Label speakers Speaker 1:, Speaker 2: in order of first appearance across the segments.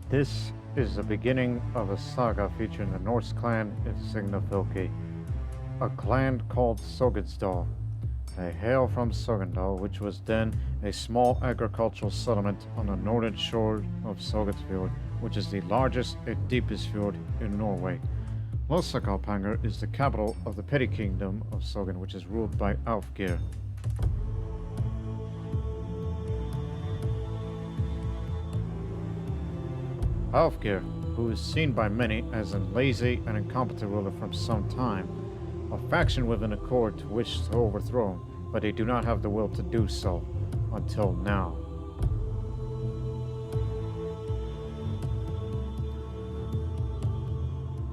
Speaker 1: This is the beginning of a saga featuring the Norse clan in Sygnafylki, a clan called Sognsdal. They hail from Sogndal, which was then a small agricultural settlement on the northern shore of Sognsfjord, which is the largest and deepest fjord in Norway. Losakalpanger is the capital of the petty kingdom of Sogn, which is ruled by Ástríðr. Ástríðr, who is seen by many as a lazy and incompetent ruler from some time, a faction within a court wish to overthrow him, but they do not have the will to do so, until now.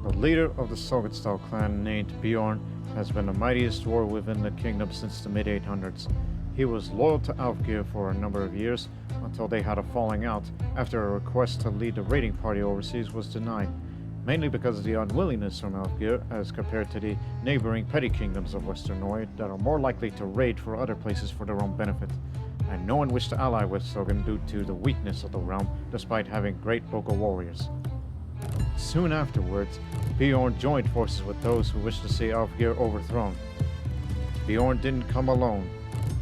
Speaker 1: The leader of the Sognsdal clan, named Bjorn, has been the mightiest warrior within the kingdom since the mid-800s. He was loyal to Ástríðr for a number of years, until they had a falling out after a request to lead the raiding party overseas was denied, mainly because of the unwillingness from Ástríðr as compared to the neighboring petty kingdoms of Western Norway that are more likely to raid for other places for their own benefit, and no one wished to ally with Sogn due to the weakness of the realm despite having great local warriors. Soon afterwards, Bjorn joined forces with those who wished to see Ástríðr overthrown. Bjorn didn't come alone.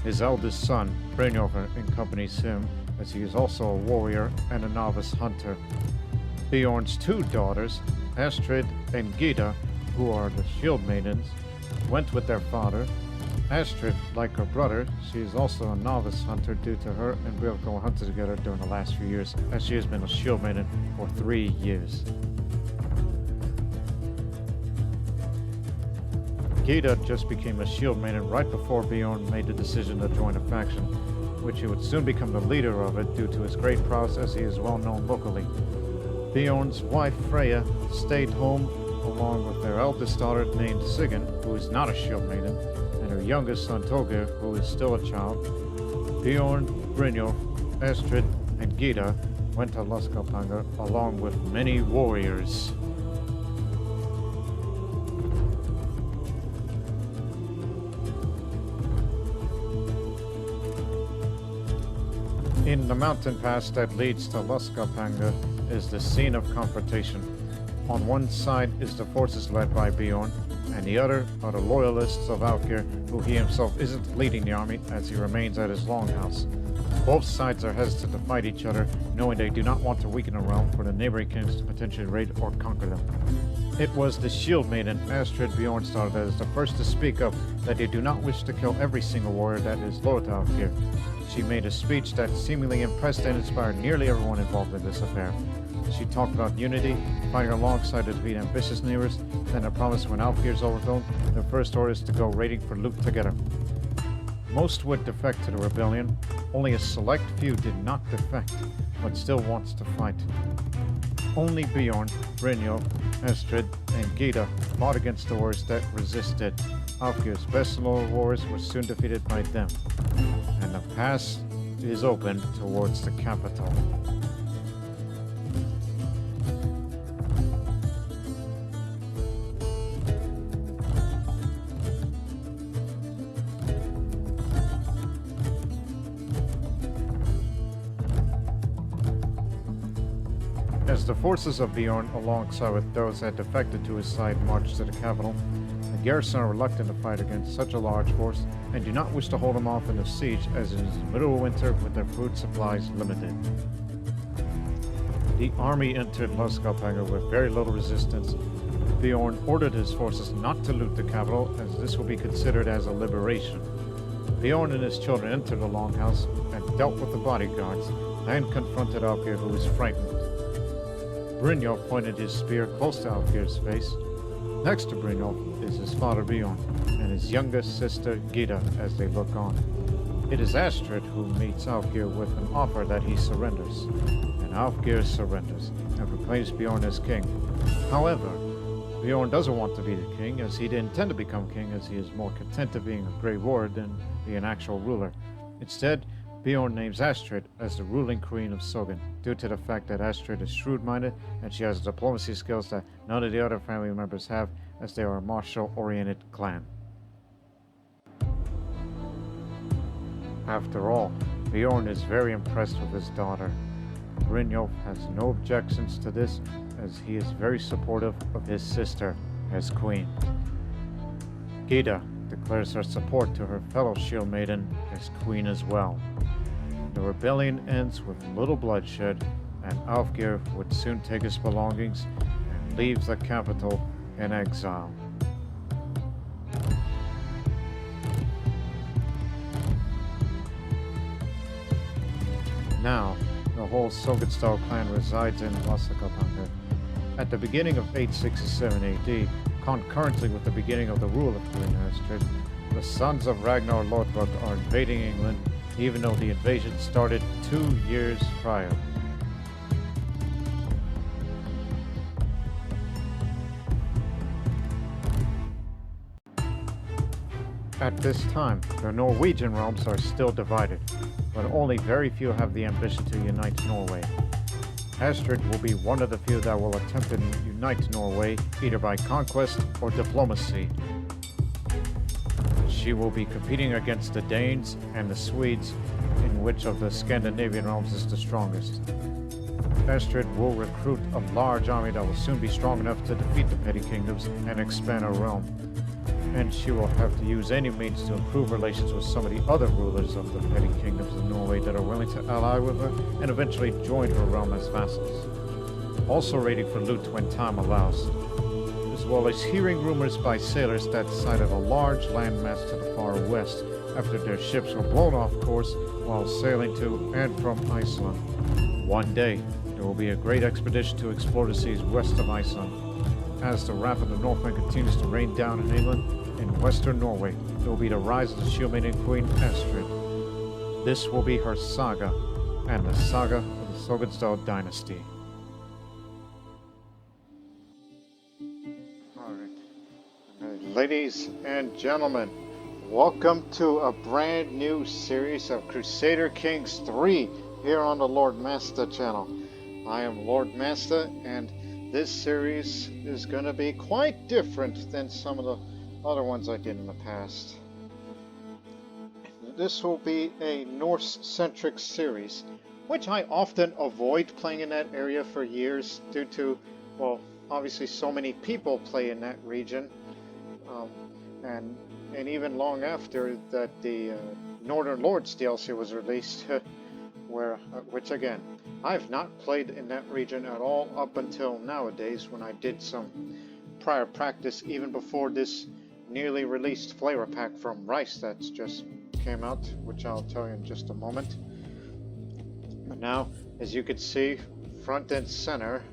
Speaker 1: His eldest son, Brynjolfur, accompanies him, as he is also a warrior and a novice hunter. Bjorn's two daughters, Ástríðr and Gyda, who are the Shieldmaidens, went with their father. Ástríðr, like her brother, she is also a novice hunter due to her and Bjorn hunted together during the last few years, as she has been a Shieldmaiden for 3 years. Gyda just became a Shieldmaiden right before Bjorn made the decision to join a faction, which he would soon become the leader of it due to his great prowess as he is well known locally. Bjorn's wife Freya stayed home along with their eldest daughter named Sigyn, who is not a Shieldmaiden, and her youngest son Torgeir, who is still a child. Bjorn, Brynjolf, Ástríðr, and Gyda went to Losakalpanger along with many warriors. In the mountain pass that leads to Losakalpanger is the scene of confrontation. On one side is the forces led by Bjorn, and the other are the loyalists of Ástríðr, who he himself isn't leading the army as he remains at his longhouse. Both sides are hesitant to fight each other, knowing they do not want to weaken the realm for the neighboring kings to potentially raid or conquer them. It was the Shieldmaiden, Ástríðr Bjorn's daughter, that is the first to speak up that they do not wish to kill every single warrior that is loyal to Ástríðr. She made a speech that seemingly impressed and inspired nearly everyone involved in this affair. She talked about unity, fighting alongside to defeat ambitious neighbors, and a promise when Ástríðr is overthrown, their first order is to go raiding for loot together. Most would defect to the rebellion. Only a select few did not defect, but still wants to fight. Only Bjorn, Brynjolf, Ástríðr, and Gyda fought against the warriors that resisted. Ástríðr's best loyal warriors were soon defeated by them, and the pass is open towards the capital. As the forces of Bjorn, alongside with those that had defected to his side, marched to the capital, the garrison are reluctant to fight against such a large force and do not wish to hold them off in the siege, as it is the middle of winter with their food supplies limited. The army entered Losakalpanger with very little resistance. Bjorn ordered his forces not to loot the capital, as this will be considered as a liberation. Bjorn and his children entered the longhouse and dealt with the bodyguards, and confronted Ástríðr, who was frightened. Brynjolf pointed his spear close to Ástríðr's face. Next to Brynjolf is his father Bjorn, and his youngest sister Gyda as they look on. It is Ástríðr who meets Ástríðr with an offer that he surrenders, and Ástríðr surrenders and proclaims Bjorn as king. However, Bjorn doesn't want to be the king, as he didn't intend to become king, as he is more content to being a great warrior than be an actual ruler. Instead, Bjorn names Ástríðr as the ruling queen of Sogn, due to the fact that Ástríðr is shrewd-minded and she has diplomacy skills that none of the other family members have, as they are a martial-oriented clan. After all, Bjorn is very impressed with his daughter. Brynjolf has no objections to this, as he is very supportive of his sister as queen. Gyda declares her support to her fellow Shieldmaiden as queen as well. The rebellion ends with little bloodshed, and Álfgeir would soon take his belongings and leave the capital in exile. Now, the whole Sognsdal clan resides in Vasakalpanga. At the beginning of 867 AD, concurrently with the beginning of the rule of Queen Ástríðr, the sons of Ragnar Lodbrok are invading England, even though the invasion started 2 years prior. At this time, the Norwegian realms are still divided, but only very few have the ambition to unite Norway. Ástríðr will be one of the few that will attempt to unite Norway, either by conquest or diplomacy. She will be competing against the Danes and the Swedes, in which of the Scandinavian realms is the strongest. Ástríðr will recruit a large army that will soon be strong enough to defeat the petty kingdoms and expand her realm. And she will have to use any means to improve relations with some of the other rulers of the petty kingdoms of Norway that are willing to ally with her and eventually join her realm as vassals. Also raiding for loot when time allows, as well as hearing rumors by sailors that sighted a large landmass to the far west after their ships were blown off course while sailing to and from Iceland. One day, there will be a great expedition to explore the seas west of Iceland. As the wrath of the Northmen continues to rain down in England, in western Norway, there will be the rise of the Shieldmaiden Queen Ástríðr. This will be her saga, and the saga of the Sognsdal dynasty. Alright, ladies and gentlemen, welcome to a brand new series of Crusader Kings 3 here on the Lord Master channel. I am Lord Master, and this series is going to be quite different than some of the other ones I did in the past. This will be a Norse-centric series, which I often avoid playing in that area for years due to, well, obviously so many people play in that region, and even long after that the Northern Lords DLC was released, which again, I've not played in that region at all up until nowadays when I did some prior practice even before this newly released flavor pack from Rice that's just came out, which I'll tell you in just a moment. But now, as you can see, front and center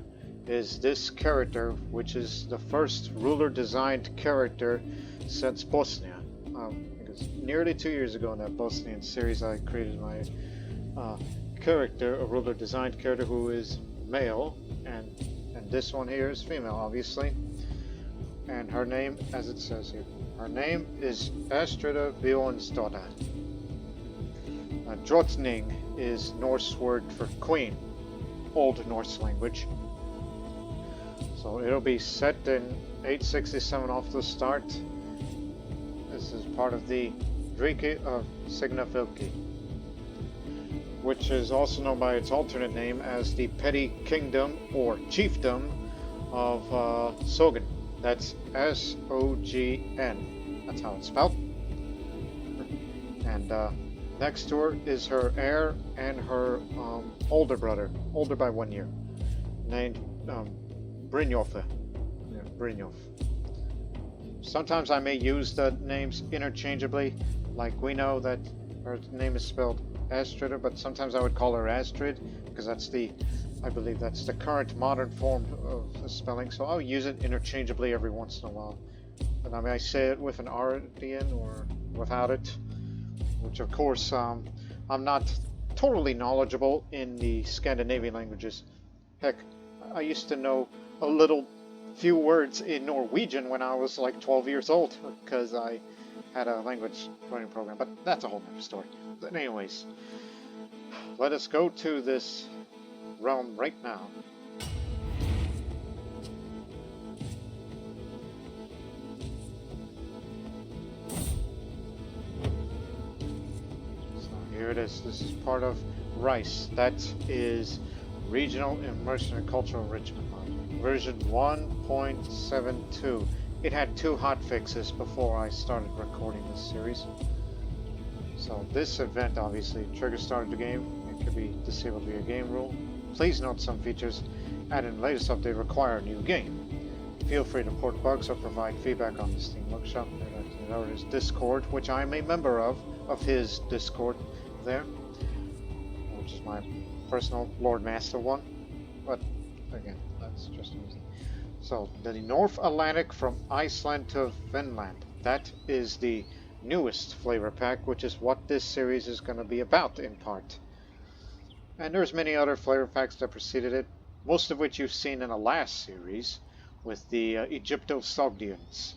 Speaker 1: is this character, which is the first ruler designed character since Bosnia. Because nearly 2 years ago in that Bosnian series I created my character, a ruler designed character who is male, and this one here is female, obviously. And her name, as it says here, her name is Ástríðr Bjornsdóttir. Drottning is Norse word for queen, Old Norse language. So it'll be set in 867 off the start. This is part of the Riki of Sygnafylki, which is also known by its alternate name as the Petty Kingdom or Chiefdom of Sogn. That's S-O-G-N. That's how it's spelled. And next to her is her heir and her older brother, older by 1 year, named Brynjolf. Yeah, Brynjolf. Sometimes I may use the names interchangeably, like we know that her name is spelled Ástríðr, but sometimes I would call her Ástríðr because that's I believe that's the current modern form of the spelling, so I'll use it interchangeably every once in a while. And I may say it with an R at the end or without it, which of course I'm not totally knowledgeable in the Scandinavian languages. Heck, I used to know a few words in Norwegian when I was like 12 years old because I had a language learning program, but that's a whole other story. But anyways, let us go to this realm right now. So here it is. This is part of Rice. That is Regional Immersion and Cultural Enrichment mod, version 1.72. It had 2 hotfixes before I started recording this series. So this event obviously trigger started the game. It could be disabled via game rule. Please note some features added in the latest update require a new game. Feel free to report bugs or provide feedback on the Steam Workshop. There's Discord, which I'm a member of his Discord there, which is my personal Lord Master one. But again, that's just easy. So the North Atlantic from Iceland to Vinland. That is the newest flavor pack, which is what this series is going to be about in part. And there's many other flavor packs that preceded it, most of which you've seen in the last series with the Egypto-Sogdians.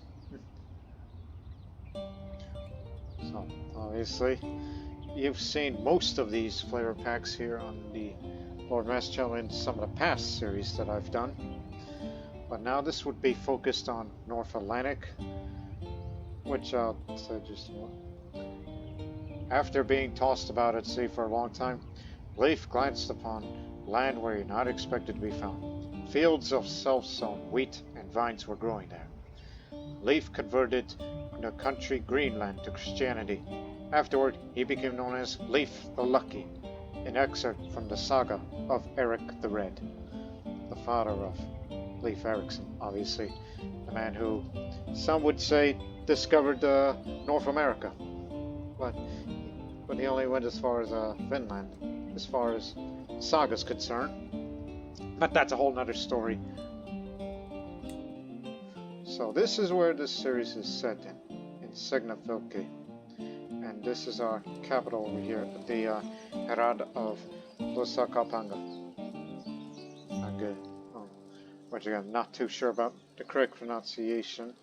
Speaker 1: So obviously you've seen most of these flavor packs here on the Lord Master channel in some of the past series that I've done. But now this would be focused on North Atlantic, which I'll say just a moment. After being tossed about at sea for a long time, Leif glanced upon land where he not expected to be found. Fields of self-sown wheat and vines were growing there. Leif converted the country Greenland to Christianity. Afterward, he became known as Leif the Lucky, an excerpt from the saga of Eric the Red, the father of Leif Erikson, obviously, the man who some would say discovered North America, but he only went as far as Vinland, as far as Saga's concerned. But that's a whole nother story. So this is where this series is set in Sygnafylki, and this is our capital over here, the Herad of Lusakapanga. Which again, I'm not too sure about the correct pronunciation,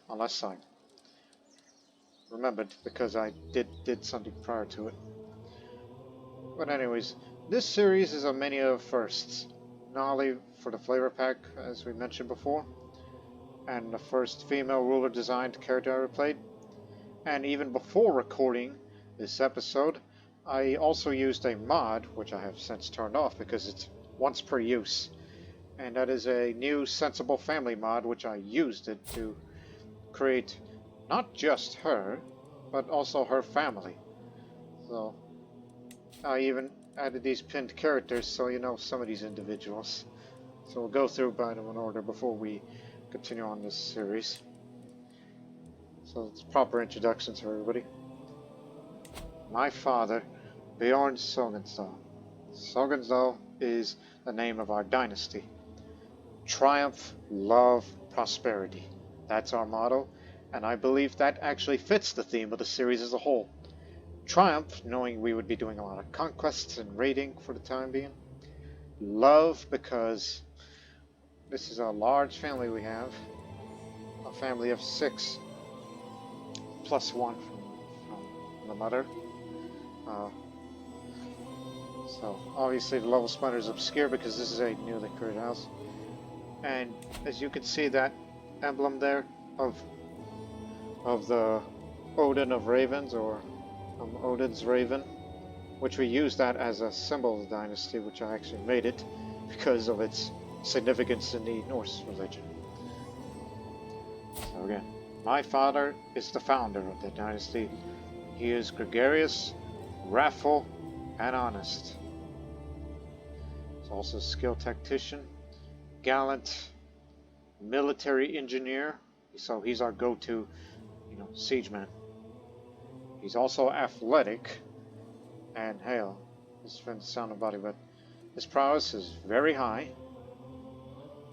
Speaker 1: unless I remembered, because I did something prior to it. But anyways, this series is a many of firsts. Not only for the flavor pack, as we mentioned before, and the first female ruler designed character I ever played, and even before recording this episode, I also used a mod, which I have since turned off because it's once per use. And that is a new Sensible Family mod, which I used it to create not just her, but also her family. So I even added these pinned characters so you know some of these individuals. So we'll go through by them in order before we continue on this series. So it's proper introductions for everybody. My father, Bjorn Sognsdal. Sognsdal is the name of our dynasty. Triumph, love, prosperity. That's our motto, and I believe that actually fits the theme of the series as a whole. Triumph, knowing we would be doing a lot of conquests and raiding for the time being. Love, because this is a large family we have. A family of 6, plus 1 from the mother. So obviously the level splitter is obscure because this is a newly created house. And as you can see, that emblem there of the Odin of Ravens, or Odin's Raven, which we use that as a symbol of the dynasty, which I actually made it because of its significance in the Norse religion. So again, my father is the founder of the dynasty. He is gregarious, wrathful, and honest. He's also a skilled tactician, gallant military engineer, so he's our go-to, siege man. He's also athletic, and hell, this depends sound of body, but his prowess is very high.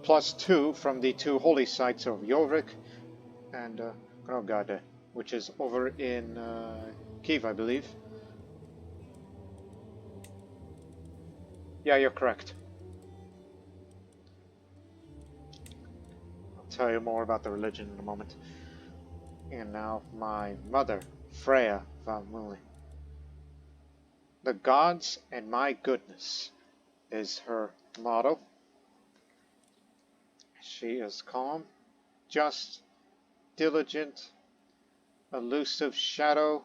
Speaker 1: +2 from the 2 holy sites of Jorvik and Grogade, which is over in Kiev, I believe. Yeah, you're correct. Tell you more about the religion in a moment. And now my mother, Freya van Mule. The gods and my goodness is her motto. She is calm, just, diligent, elusive shadow,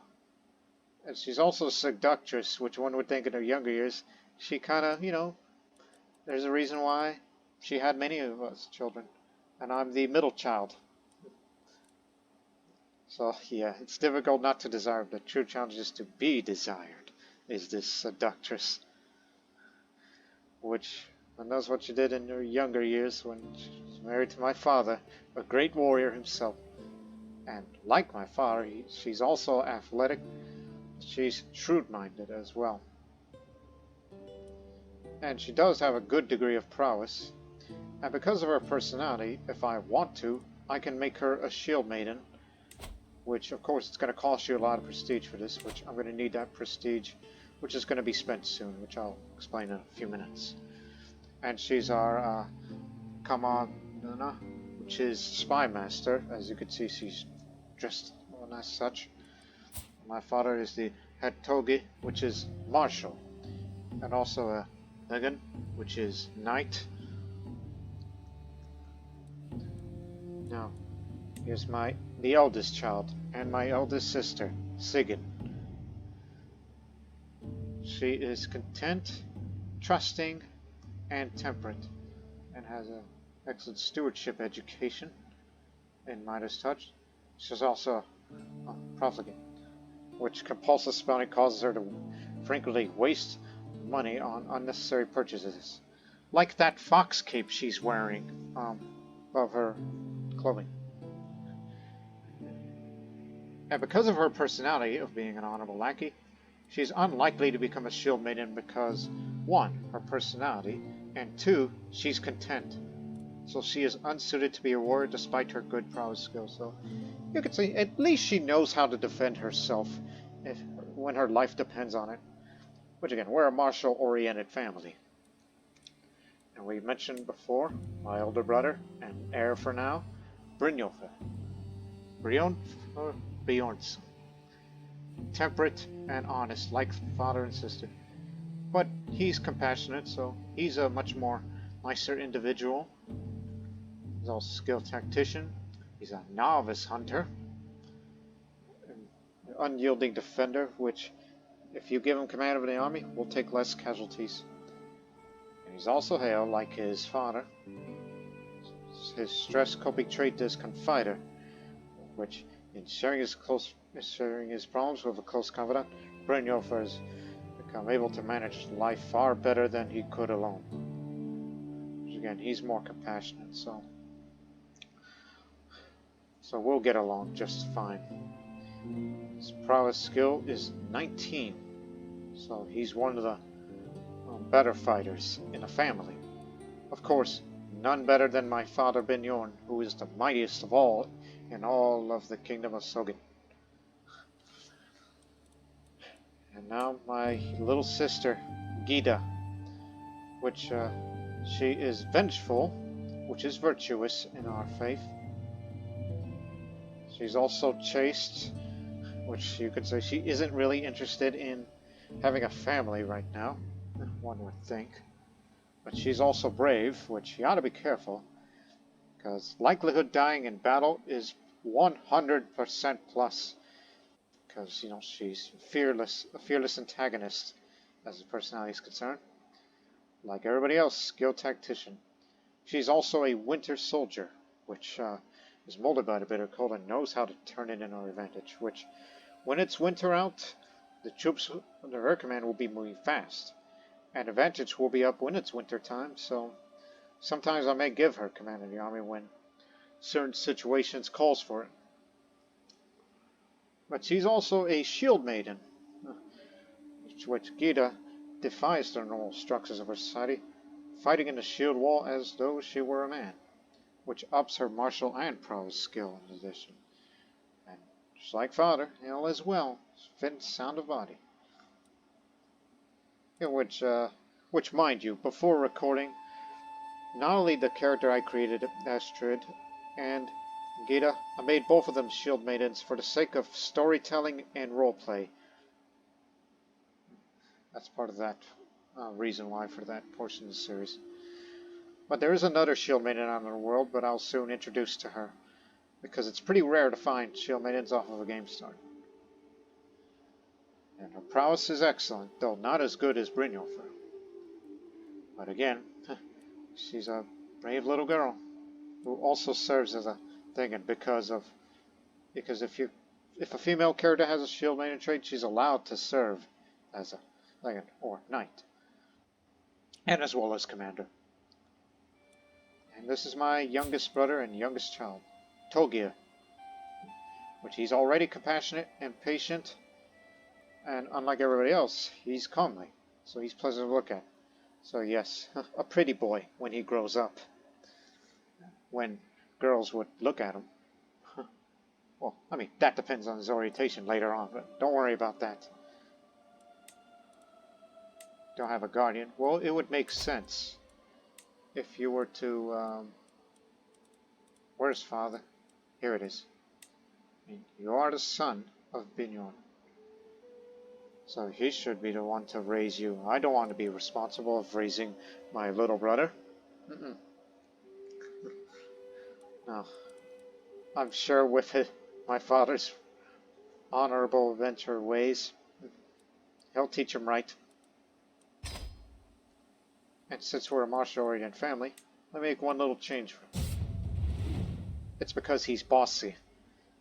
Speaker 1: and she's also a seductress, which one would think in her younger years she kind of, there's a reason why she had many of us children, and I'm the middle child. So yeah, it's difficult not to desire. The true challenge is to be desired, is this seductress. Which knows what she did in her younger years when she was married to my father, a great warrior himself. And like my father, she's also athletic. She's shrewd-minded as well. And she does have a good degree of prowess. And because of her personality, if I want to, I can make her a Shieldmaiden. Which, of course, it's going to cost you a lot of prestige for this, which I'm going to need that prestige, which is going to be spent soon, which I'll explain in a few minutes. And she's our Commander, which is Spy Master. As you can see, she's dressed as such. My father is the Head Togi, which is Marshal, and also a Legan, which is Knight. Now, here's the eldest child, and my eldest sister, Sigyn. She is content, trusting, and temperate, and has an excellent stewardship education in Midas Touch. She's also a profligate, which compulsive spending causes her to frequently waste money on unnecessary purchases, like that fox cape she's wearing above her clothing. And because of her personality of being an honorable lackey, she's unlikely to become a Shieldmaiden because, 1, her personality, and 2, she's content. So she is unsuited to be a warrior despite her good prowess skills. So you could say at least she knows how to defend herself when her life depends on it. Which again, we're a martial-oriented family. And we mentioned before, my older brother, and heir for now, Brynjolfur. Bjornsson. Temperate and honest, like father and sister. But he's compassionate, so he's a much more nicer individual. He's also a skilled tactician. He's a novice hunter. An unyielding defender, which, if you give him command of the army, will take less casualties. And he's also hale, like his father. His stress coping trait is Confider, which, in sharing his problems with a close confidant, Brynjolfur has become able to manage life far better than he could alone. Which again, he's more compassionate, so we'll get along just fine. His prowess skill is 19, so he's one of the better fighters in the family. Of course, none better than my father Bjorn, who is the mightiest of all in all of the kingdom of Sogn. And now my little sister, Gyda, which she is vengeful, which is virtuous in our faith. She's also chaste, which you could say she isn't really interested in having a family right now, one would think. But she's also brave, which you ought to be careful, because likelihood dying in battle is 100% plus. Because, she's a fearless antagonist as the personality is concerned. Like everybody else, skilled tactician. She's also a winter soldier, which is molded by the bitter cold and knows how to turn it in our advantage, which, when it's winter out, the troops under her command will be moving fast, and advantage will be up when it's winter time, so sometimes I may give her command of the army when certain situations calls for it. But she's also a Shieldmaiden, which Gyda defies the normal structures of her society, fighting in the shield wall as though she were a man, which ups her martial and prowess skill in addition. And just like father, hale as well, fit and sound of body. Which, mind you, before recording, not only the character I created, Ástríðr, and Gyda, I made both of them Shieldmaidens for the sake of storytelling and roleplay. That's part of that reason why for that portion of the series. But there is another Shieldmaiden out in the world, but I'll soon introduce to her, because it's pretty rare to find Shieldmaidens off of a game start. And her prowess is excellent, though not as good as Brynjolfur. But again, She's a brave little girl who also serves as a thing, and because if a female character has a shield maiden trait, she's allowed to serve as a thing or knight, and as well as commander. And this is my youngest brother and youngest child, Togia, which he's already compassionate and patient, and unlike everybody else, he's comely, so he's pleasant to look at. So yes, a pretty boy when he grows up, when girls would look at him. Well, I mean, that depends on his orientation later on, but don't worry about that. Don't have a guardian. Well, it would make sense if you were to, where's father? Here it is. I mean, you are the son of Binyorn, so he should be the one to raise you. I don't want to be responsible of raising my little brother. No. I'm sure with my father's honorable venture ways, he'll teach him right. And since we're a martial-oriented family, let me make one little change. It's because he's bossy.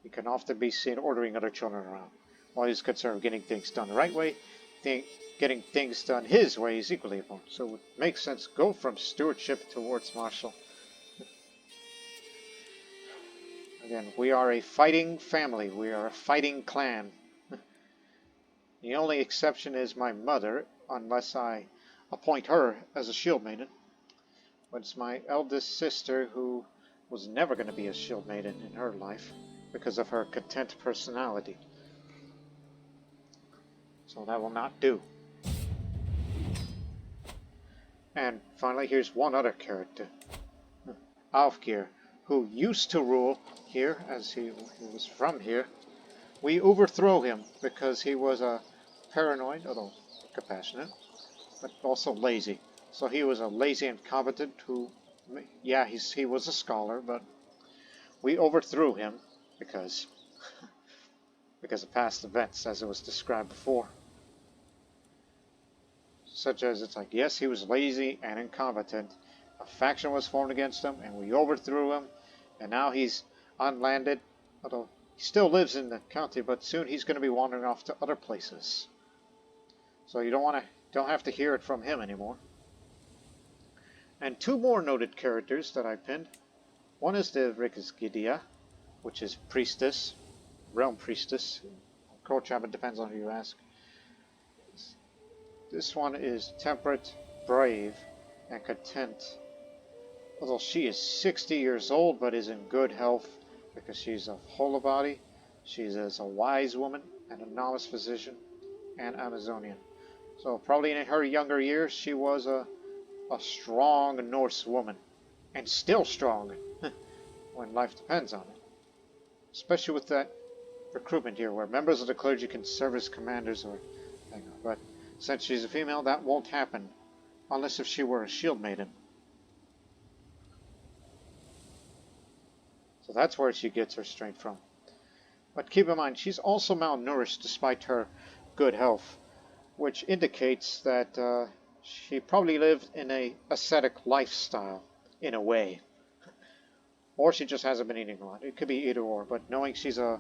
Speaker 1: He can often be seen ordering other children around. While he's concerned with getting things done the right way, getting things done his way is equally important. So it would make sense to go from stewardship towards martial. Again, we are a fighting family. We are a fighting clan. The only exception is my mother, unless I appoint her as a shield maiden. But it's my eldest sister who was never going to be a shield maiden in her life because of her content personality. So that will not do. And finally, here's one other character, Ástríðr, who used to rule here, as he was from here. We overthrow him because he was a paranoid, although compassionate, but also lazy. So he was a lazy incompetent who, yeah, he was a scholar, but we overthrew him because of past events, as it was described before. Such as, it's like, yes, he was lazy and incompetent. A faction was formed against him, and we overthrew him. And now he's unlanded, although he still lives in the county, but soon he's going to be wandering off to other places. So you don't have to hear it from him anymore. And two more noted characters that I pinned. One is the Rikisgidia, which is priestess, realm priestess. Culture, it depends on who you ask. This one is temperate, brave, and content. Although she is 60 years old, but is in good health because she's of holy body. She is a wise woman and a novice physician and Amazonian. So probably in her younger years, she was a strong Norse woman, and still strong when life depends on it. Especially with that recruitment here, where members of the clergy can serve as commanders or thing. But since she's a female, that won't happen unless if she were a shield maiden. So that's where she gets her strength from. But keep in mind, she's also malnourished despite her good health, which indicates that she probably lived in a ascetic lifestyle, in a way. Or she just hasn't been eating a lot. It could be either or, but knowing she's a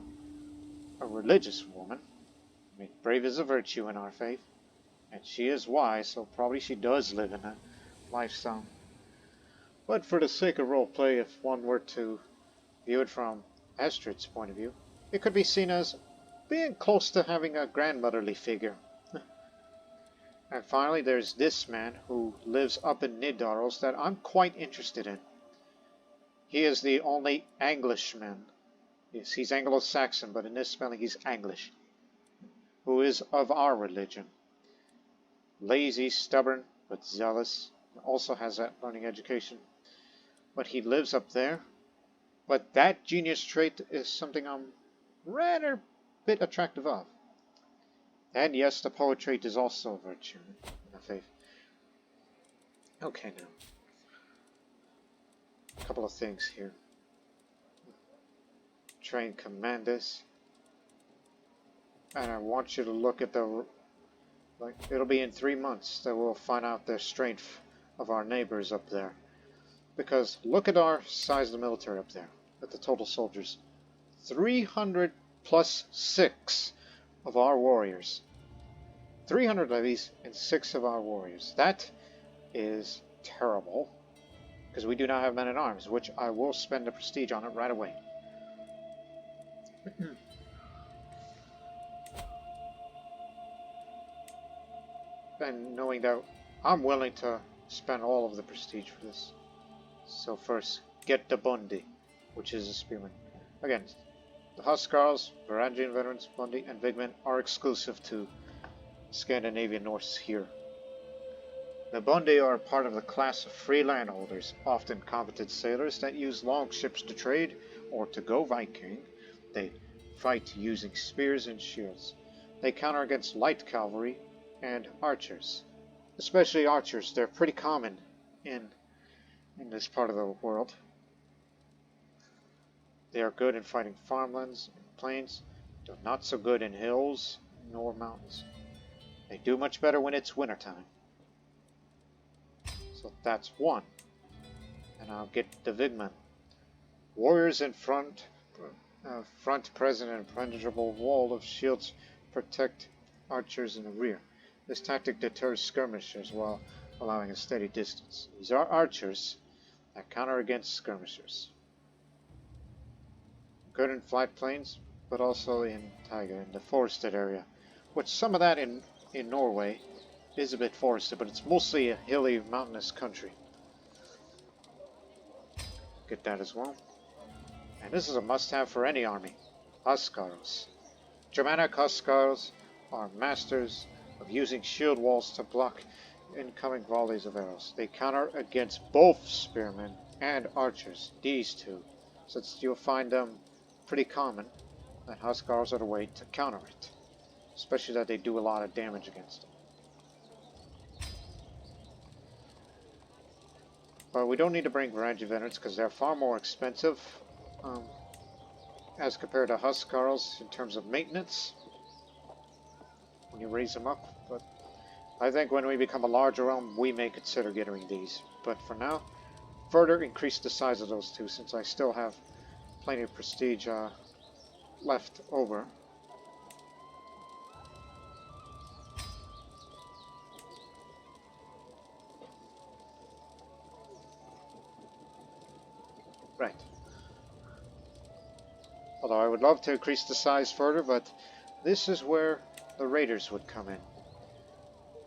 Speaker 1: religious woman, I mean, brave is a virtue in our faith, and she is wise, so probably she does live in a lifestyle. But for the sake of roleplay, if one were to view it from Ástríðr's point of view, it could be seen as being close to having a grandmotherly figure. And finally, there's this man who lives up in Nidaros that I'm quite interested in. He is the only Englishman. Yes, he's Anglo-Saxon, but in this spelling he's English. Who is of our religion. Lazy, stubborn, but zealous. Also has that learning education. But he lives up there. But that genius trait is something I'm rather bit attractive of. And yes, the poet trait is also a virtue in the faith. Okay, now. A couple of things here. Train commanders. And I want you to look at the... it'll be in 3 months that we'll find out the strength of our neighbors up there. Because look at our size of the military up there, at the total soldiers. 300 plus 6 of our warriors. 300 levies and 6 of our warriors. That is terrible. Because we do not have men at arms, which I will spend the prestige on it right away. And knowing that I'm willing to spend all of the prestige for this. So first, get the Bundi, which is a spearman. Again, the Huskarls, Varangian veterans, Bundi, and Vigmen are exclusive to Scandinavian Norse here. The Bundi are part of the class of free landholders, often competent sailors that use long ships to trade or to go Viking. They fight using spears and shields. They counter against light cavalry and archers. Especially archers, they're pretty common in this part of the world. They are good in fighting farmlands and plains. They're not so good in hills nor mountains. They do much better when it's wintertime. So that's one. And I'll get the Vigmen. Warriors in front, present, and impenetrable wall of shields protect archers in the rear. This tactic deters skirmishers while allowing a steady distance. These are archers that counter against skirmishers. Good in flat plains, but also in taiga, in the forested area. Which some of that in Norway is a bit forested, but it's mostly a hilly, mountainous country. Get that as well. And this is a must-have for any army. Huskarls. Germanic Huskarls are masters of using shield walls to block incoming volleys of arrows. They counter against both spearmen and archers, these two. Since you'll find them pretty common, that Huskarls are the way to counter it. Especially that they do a lot of damage against them. But we don't need to bring Varangian veterans because they're far more expensive as compared to Huskarls in terms of maintenance when you raise them up. But I think when we become a larger realm, we may consider getting these. But for now, further increase the size of those two since I still have plenty of prestige left over. Right. Although I would love to increase the size further, but this is where the raiders would come in.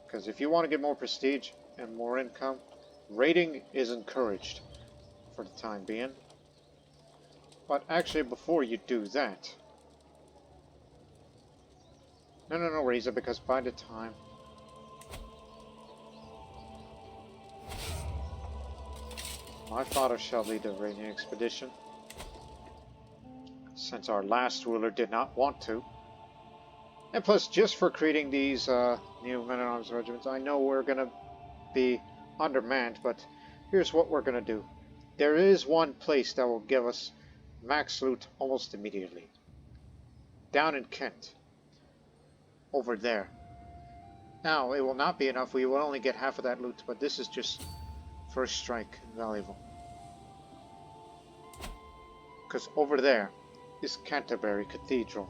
Speaker 1: Because if you want to get more prestige and more income, raiding is encouraged for the time being. But actually, before you do that... No, Reza, because by the time... My father shall lead the raiding expedition, since our last ruler did not want to. And plus, just for creating these new men-at-arms regiments, I know we're going to be undermanned, but here's what we're going to do. There is one place that will give us max loot almost immediately. Down in Kent. Over there. Now, it will not be enough. We will only get half of that loot, but this is just first strike valuable. Because over there is Canterbury Cathedral.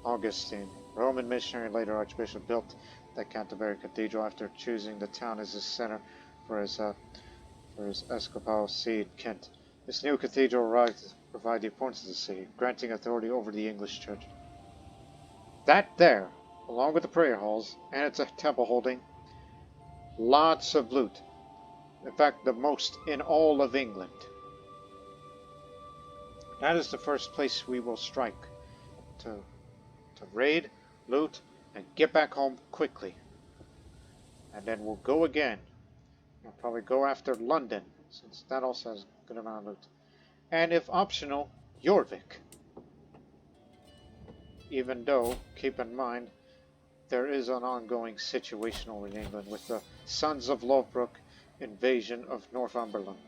Speaker 1: Augustine, Roman missionary and later archbishop, built that Canterbury Cathedral after choosing the town as his center for his episcopal see in Kent. This new cathedral arrived to provide the importance of the city, granting authority over the English church. That there, along with the prayer halls, and it's a temple holding lots of loot. In fact, the most in all of England. That is the first place we will strike to raid, loot, and get back home quickly. And then we'll go again. We'll probably go after London, since that also has a good amount of loot. And if optional, Jorvik. Even though, keep in mind, there is an ongoing situation over in England with the Sons of Lovebrook invasion of Northumberland.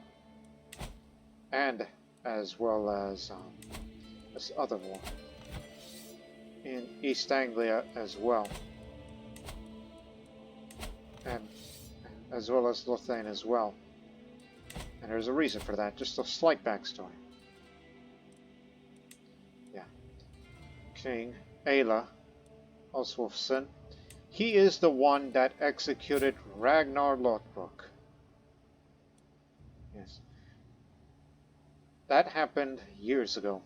Speaker 1: And as well as this other war in East Anglia as well, and as well as Lothian as well. And there's a reason for that, just a slight backstory. Yeah. King Ayla Oswulfsson, he is the one that executed Ragnar Lothbrok. Yes. That happened years ago.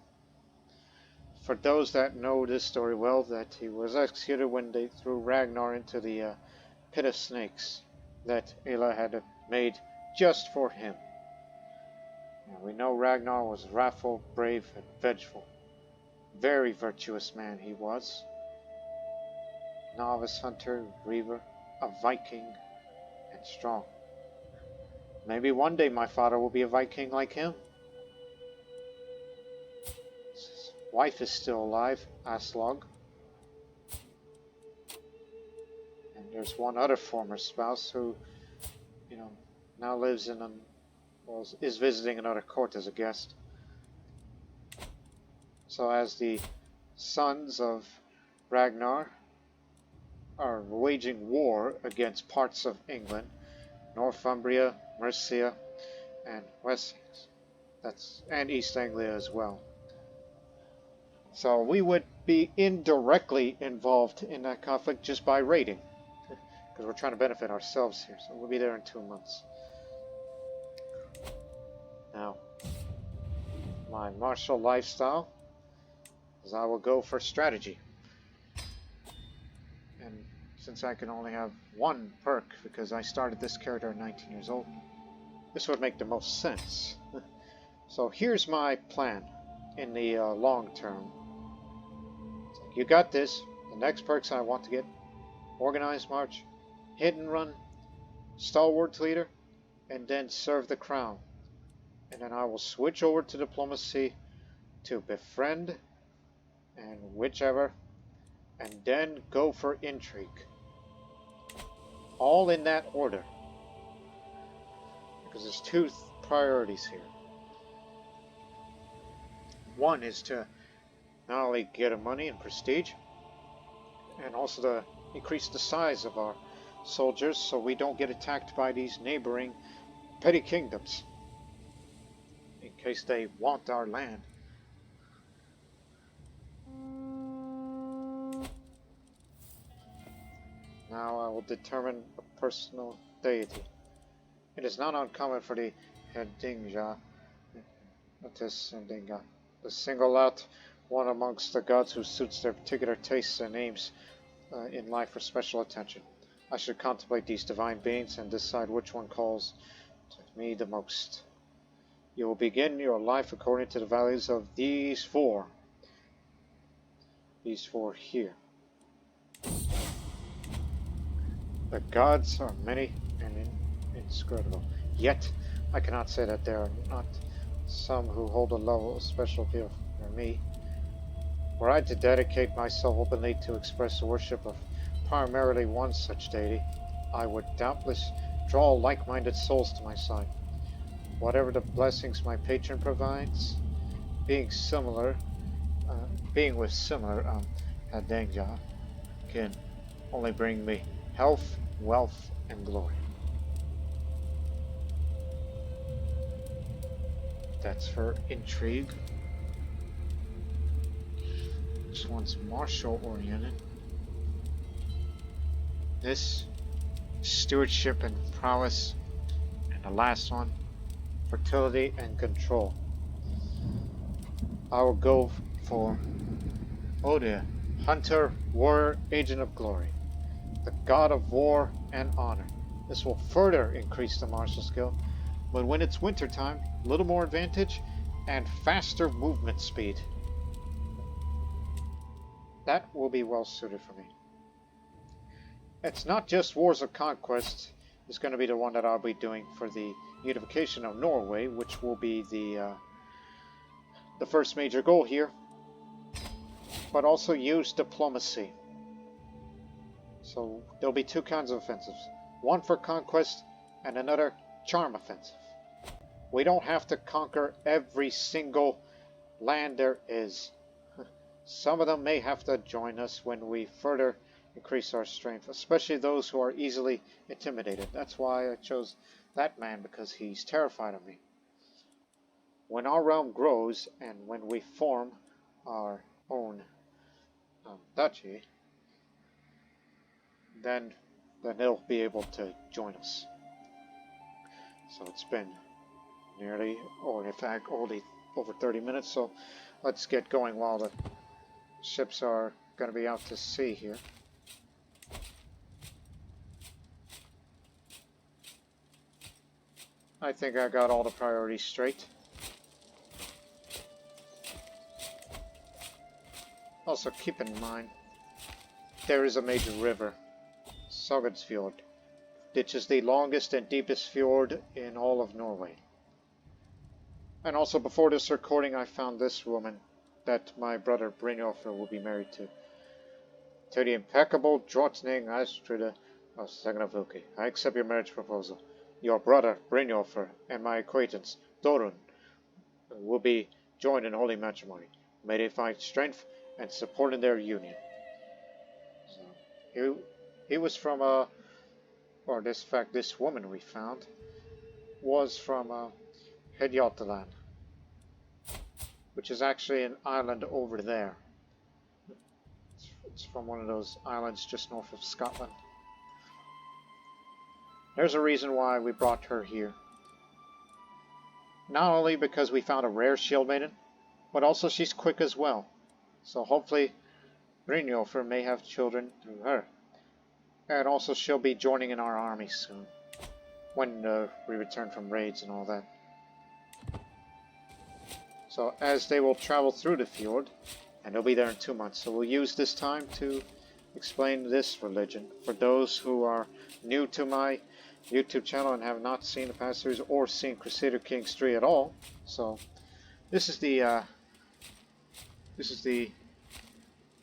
Speaker 1: For those that know this story well, that he was executed when they threw Ragnar into the pit of snakes that Ayla had made just for him. Now, we know Ragnar was wrathful, brave, and vengeful. Very virtuous man he was. Novice hunter, reaver, a Viking, and strong. Maybe one day my father will be a Viking like him. His wife is still alive, Ástríðr. And there's one other former spouse who, now lives in is visiting another court as a guest. So as the sons of Ragnar are waging war against parts of England, Northumbria, Mercia, and Wessex, and East Anglia as well. So we would be indirectly involved in that conflict just by raiding, because we're trying to benefit ourselves here. So we'll be there in 2 months. Now, my martial lifestyle is I will go for strategy. And since I can only have one perk because I started this character at 19 years old, this would make the most sense. So here's my plan in the long term. You got this. The next perks I want to get: Organized March, Hidden Run, Stalwart Leader, and then Serve the Crown. And then I will switch over to Diplomacy to Befriend and whichever, and then go for Intrigue. All in that order, because there's two priorities here. One is to not only get money and prestige, and also to increase the size of our soldiers so we don't get attacked by these neighboring petty kingdoms in case they want our land. Now I will determine a personal deity. It is not uncommon for the Hedinga to single out one amongst the gods who suits their particular tastes and aims in life for special attention. I should contemplate these divine beings and decide which one calls to me the most. You will begin your life according to the values of these four. These four here. The gods are many and inscrutable. Yet, I cannot say that there are not some who hold a level of special appeal for me. Were I to dedicate myself openly to express the worship of primarily one such deity, I would doubtless draw like-minded souls to my side. Whatever the blessings my patron provides, being with similar Hedinga can only bring me health, wealth, and glory. That's for Intrigue. This one's martial oriented. This, Stewardship and Prowess. And the last one, Fertility and Control. I will go for Odin, Hunter, Warrior, Agent of Glory, the God of War and Honor. This will further increase the martial skill, but when it's winter time, a little more advantage and faster movement speed. That will be well suited for me. It's not just Wars of Conquest is going to be the one that I'll be doing for the unification of Norway, which will be the first major goal here, but also use diplomacy. So there'll be two kinds of offensives. One for conquest and another charm offensive. We don't have to conquer every single land there is. Some of them may have to join us when we further increase our strength, especially those who are easily intimidated. That's why I chose that man, because he's terrified of me. when our realm grows and when we form our own duchy, then they'll be able to join us. So it's been nearly, or in fact only over 30 minutes, so let's get going while the ships are going to be out to sea here. I think I got all the priorities straight. Also keep in mind, there is a major river, Sognsdal, which is the longest and deepest fjord in all of Norway. And also before this recording I found this woman that my brother Brynjolfur will be married to the impeccable Drottning Ástríðr of Sygnafylki. I accept your marriage proposal. Your brother Brynjolfur and my acquaintance Dorun will be joined in holy matrimony. May they find strength and support in their union. So, he was from this woman we found was from Hedjaltaland, which is actually an island over there. It's from one of those islands just north of Scotland. There's a reason why we brought her here. Not only because we found a rare Shieldmaiden, but also she's quick as well. So hopefully Brynjolfur may have children through her. And also she'll be joining in our army soon, when we return from raids and all that. So as they will travel through the fjord, and they'll be there in 2 months, so we'll use this time to explain this religion for those who are new to my YouTube channel and have not seen the past series or seen Crusader Kings 3 at all. So this is the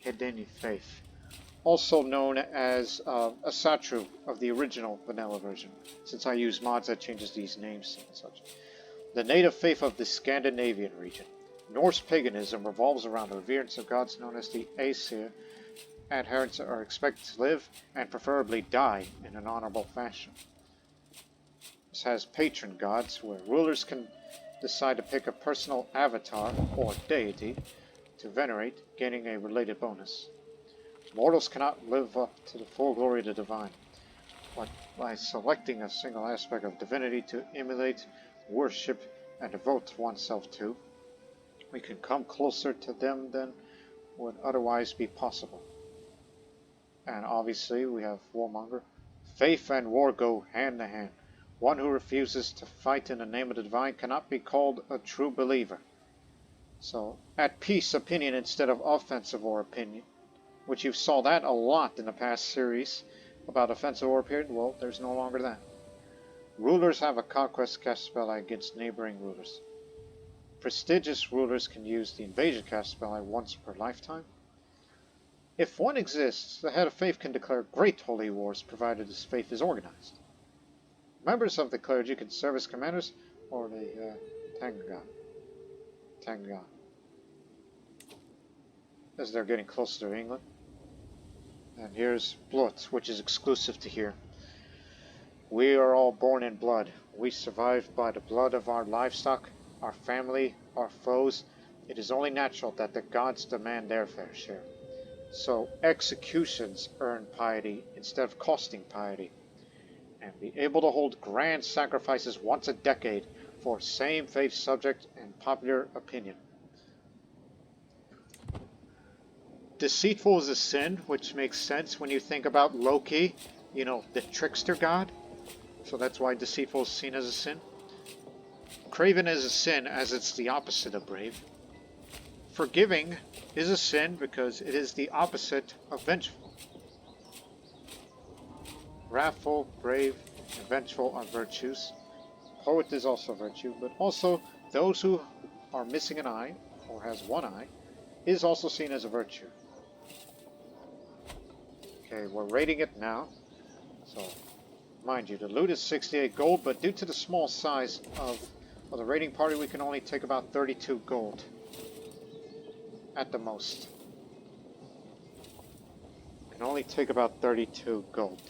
Speaker 1: Hedeni faith, also known as a Satru of the original vanilla version, since I use mods that changes these names and such. The native faith of the Scandinavian region. Norse paganism revolves around the reverence of gods known as the Aesir. Adherents are expected to live and preferably die in an honorable fashion. This has patron gods, where rulers can decide to pick a personal avatar or deity to venerate, gaining a related bonus. Mortals cannot live up to the full glory of the divine, but by selecting a single aspect of divinity to emulate, worship, and devote oneself to, we can come closer to them than would otherwise be possible. And obviously we have Warmonger. Faith and war go hand in hand. One who refuses to fight in the name of the divine cannot be called a true believer. So, at peace opinion instead of offensive war opinion, which you saw that a lot in the past series about offensive war opinion, well, there's no longer that. Rulers have a conquest cast spell against neighboring rulers. Prestigious rulers can use the invasion cast spell once per lifetime. If one exists, the head of faith can declare great holy wars provided his faith is organized. Members of the clergy can serve as commanders or the Tanga. As they're getting closer to England. And here's Blood, which is exclusive to here. We are all born in blood. We survive by the blood of our livestock, our family, our foes. It is only natural that the gods demand their fair share. So executions earn piety instead of costing piety, and be able to hold grand sacrifices once a decade for same faith subject and popular opinion. Deceitful is a sin, which makes sense when you think about Loki, you know, the trickster god. So that's why deceitful is seen as a sin. Craven is a sin as it's the opposite of brave. Forgiving is a sin because it is the opposite of vengeful. Wrathful, brave, and vengeful are virtues. Poet is also a virtue, but also those who are missing an eye, or has one eye, is also seen as a virtue. Okay, we're rating it now. So, mind you, the loot is 68 gold, but due to the small size of the raiding party, we can only take about 32 gold. At the most. Can only take about 32 gold.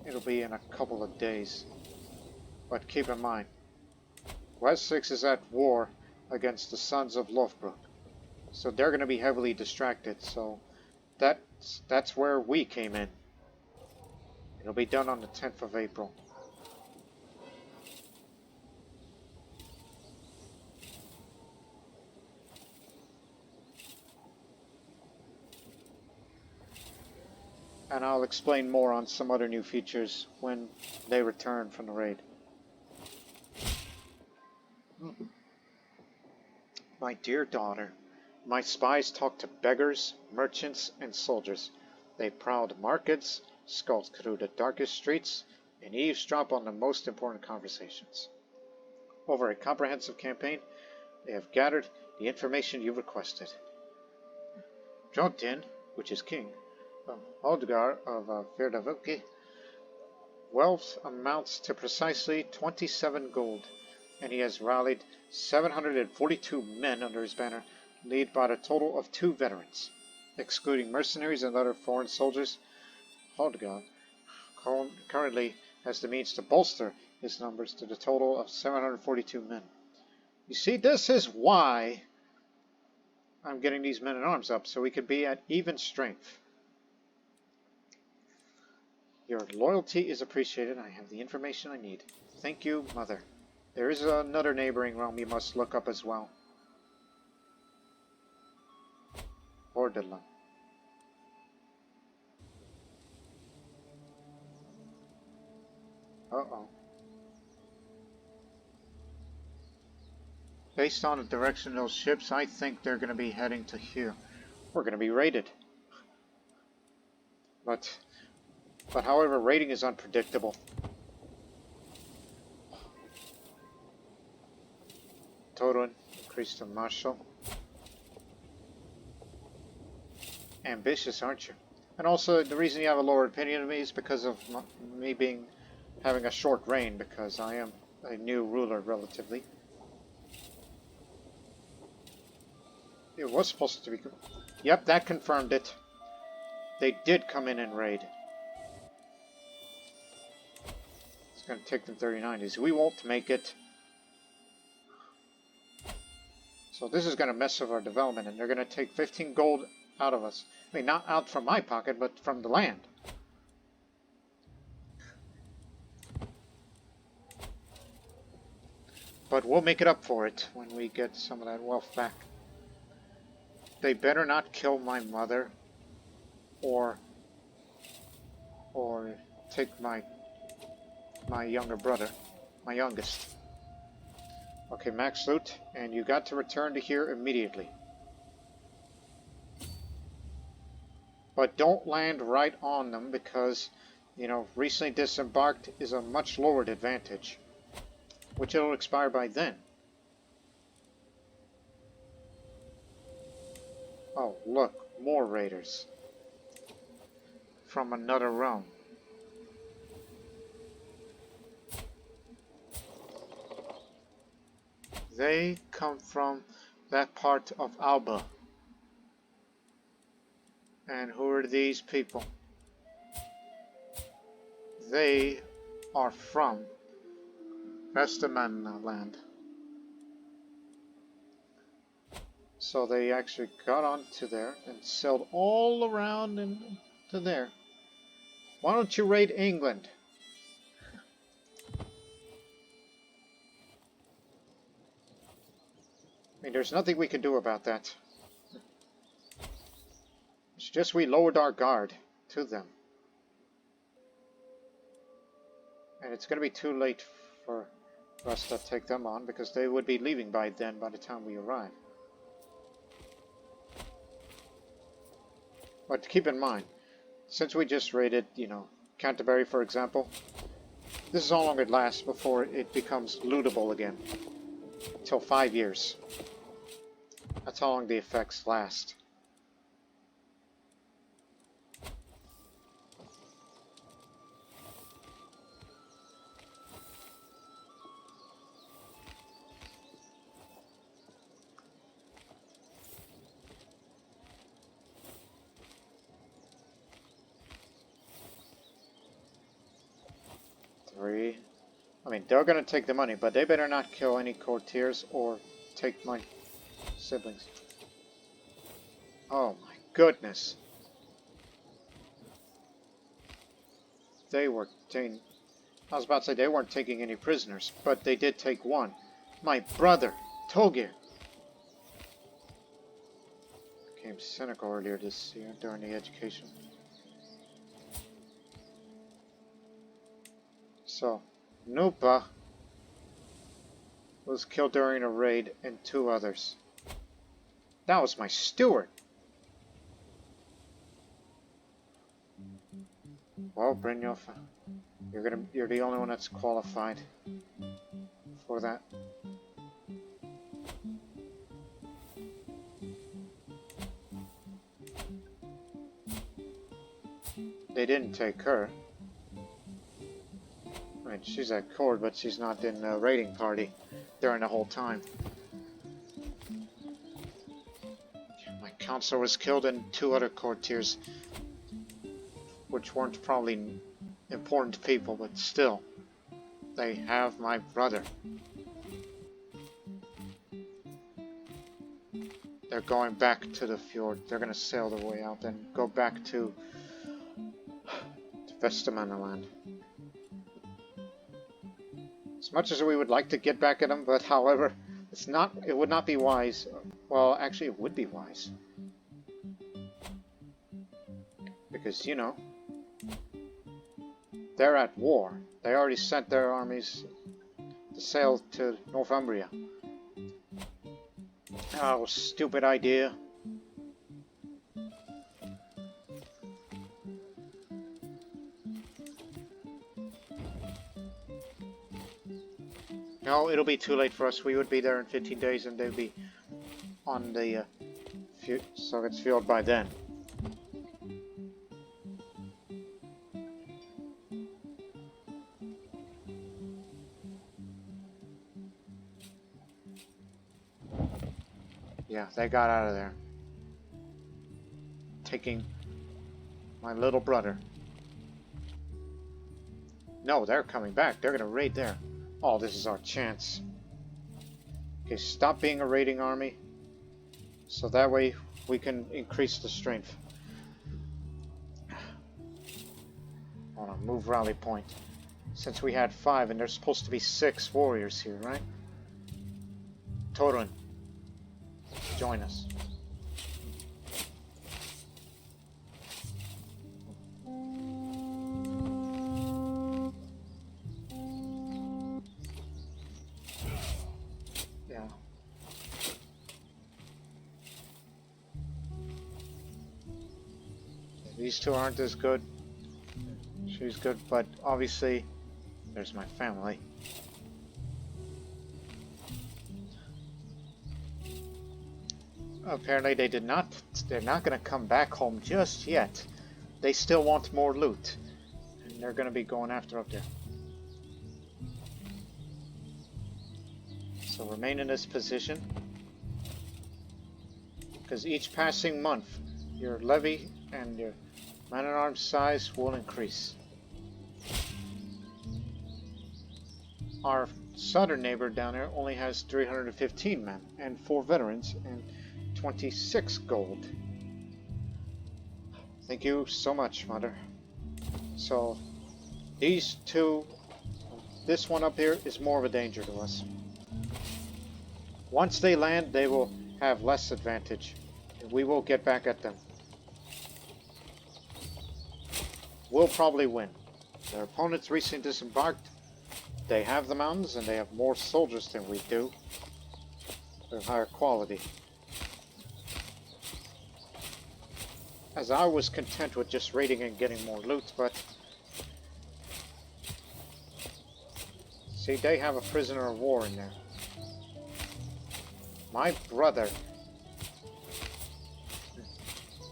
Speaker 1: It'll be in a couple of days. But keep in mind, Wessex is at war against the Sons of Lothbrok. So they're going to be heavily distracted. So that's where we came in. It'll be done on the 10th of April. And I'll explain more on some other new features when they return from the raid. My dear daughter, my spies talk to beggars, merchants, and soldiers. They prowl the markets, skulk through the darkest streets, and eavesdrop on the most important conversations. Over a comprehensive campaign, they have gathered the information you requested. Jotun, which is king, Ástríðr of Sygnafylki, wealth amounts to precisely 27 gold, and he has rallied 742 men under his banner, led by a total of 2 veterans. Excluding mercenaries and other foreign soldiers, Ástríðr currently has the means to bolster his numbers to the total of 742 men. You see, this is why I'm getting these men at arms up, so we could be at even strength. Your loyalty is appreciated. I have the information I need. Thank you, Mother. There is another neighboring realm you must look up as well. Borderland. Uh-oh. Based on the direction of those ships, I think they're going to be heading to here. We're going to be raided. But however, raiding is unpredictable. Torun, increased to Marshal. Ambitious, aren't you? And also, the reason you have a lower opinion of me is because of me having a short reign, because I am a new ruler, relatively. It was supposed to be... Yep, that confirmed it. They did come in and raid. It's going to take them 39 days. We won't make it. So this is going to mess with our development, and they're going to take 15 gold out of us. I mean, not out from my pocket, but from the land. But we'll make it up for it when we get some of that wealth back. They better not kill my mother or take my younger brother, my youngest. Okay, max loot, and you got to return to here immediately. But don't land right on them because, you know, recently disembarked is a much lowered advantage, which it'll expire by then. Oh, look, more raiders from another realm. They come from that part of Alba. And who are these people? They are from Vestermanland. So they actually got onto there and sailed all around into there. Why don't you raid England? I mean, there's nothing we can do about that. It's just we lowered our guard to them. And it's going to be too late for us to take them on because they would be leaving by then by the time we arrive. But keep in mind, since we just raided, you know, Canterbury, for example, this is how long it lasts before it becomes lootable again. Until 5 years. That's how long the effects last. I mean, they're gonna take the money, but they better not kill any courtiers or take my siblings. Oh my goodness. They were taking... I was about to say they weren't taking any prisoners, but they did take one. My brother, Togir. Became cynical earlier this year during the education. So, Nupa was killed during a raid and 2 others. That was my steward. Well, Brynjolf, you're the only one that's qualified for that. They didn't take her. I mean, she's at court, but she's not in the raiding party during the whole time. My counselor was killed and 2 other courtiers, which weren't probably important people, but still, they have my brother. They're going back to the fjord. They're going to sail their way out and go back to Vestamanaland. As much as we would like to get back at them, but however, it would not be wise. Well, actually it would be wise. Because, you know, they're at war. They already sent their armies to sail to Northumbria. Oh, stupid idea. No, it'll be too late for us. We would be there in 15 days and they'd be on the Sognsdal by then. Yeah, they got out of there. Taking my little brother. No, they're coming back. They're gonna raid there. Oh, this is our chance. Okay, stop being a raiding army. So that way we can increase the strength. Hold on, move rally point. Since we had 5 and there's supposed to be 6 warriors here, right? Torun, join us. These 2 aren't as good. She's good, but obviously there's my family. Apparently they're not going to come back home just yet. They still want more loot. And they're going to be going after up there. So remain in this position. Because each passing month, your levy and your man-at-arms size will increase. Our southern neighbor down there only has 315 men and 4 veterans and 26 gold. Thank you so much, Mother. So these 2, this one up here is more of a danger to us. Once they land, they will have less advantage, and we will get back at them. We'll probably win. Their opponents recently disembarked. They have the mountains and they have more soldiers than we do. They're higher quality. As I was content with just raiding and getting more loot, but see, they have a prisoner of war in there. My brother,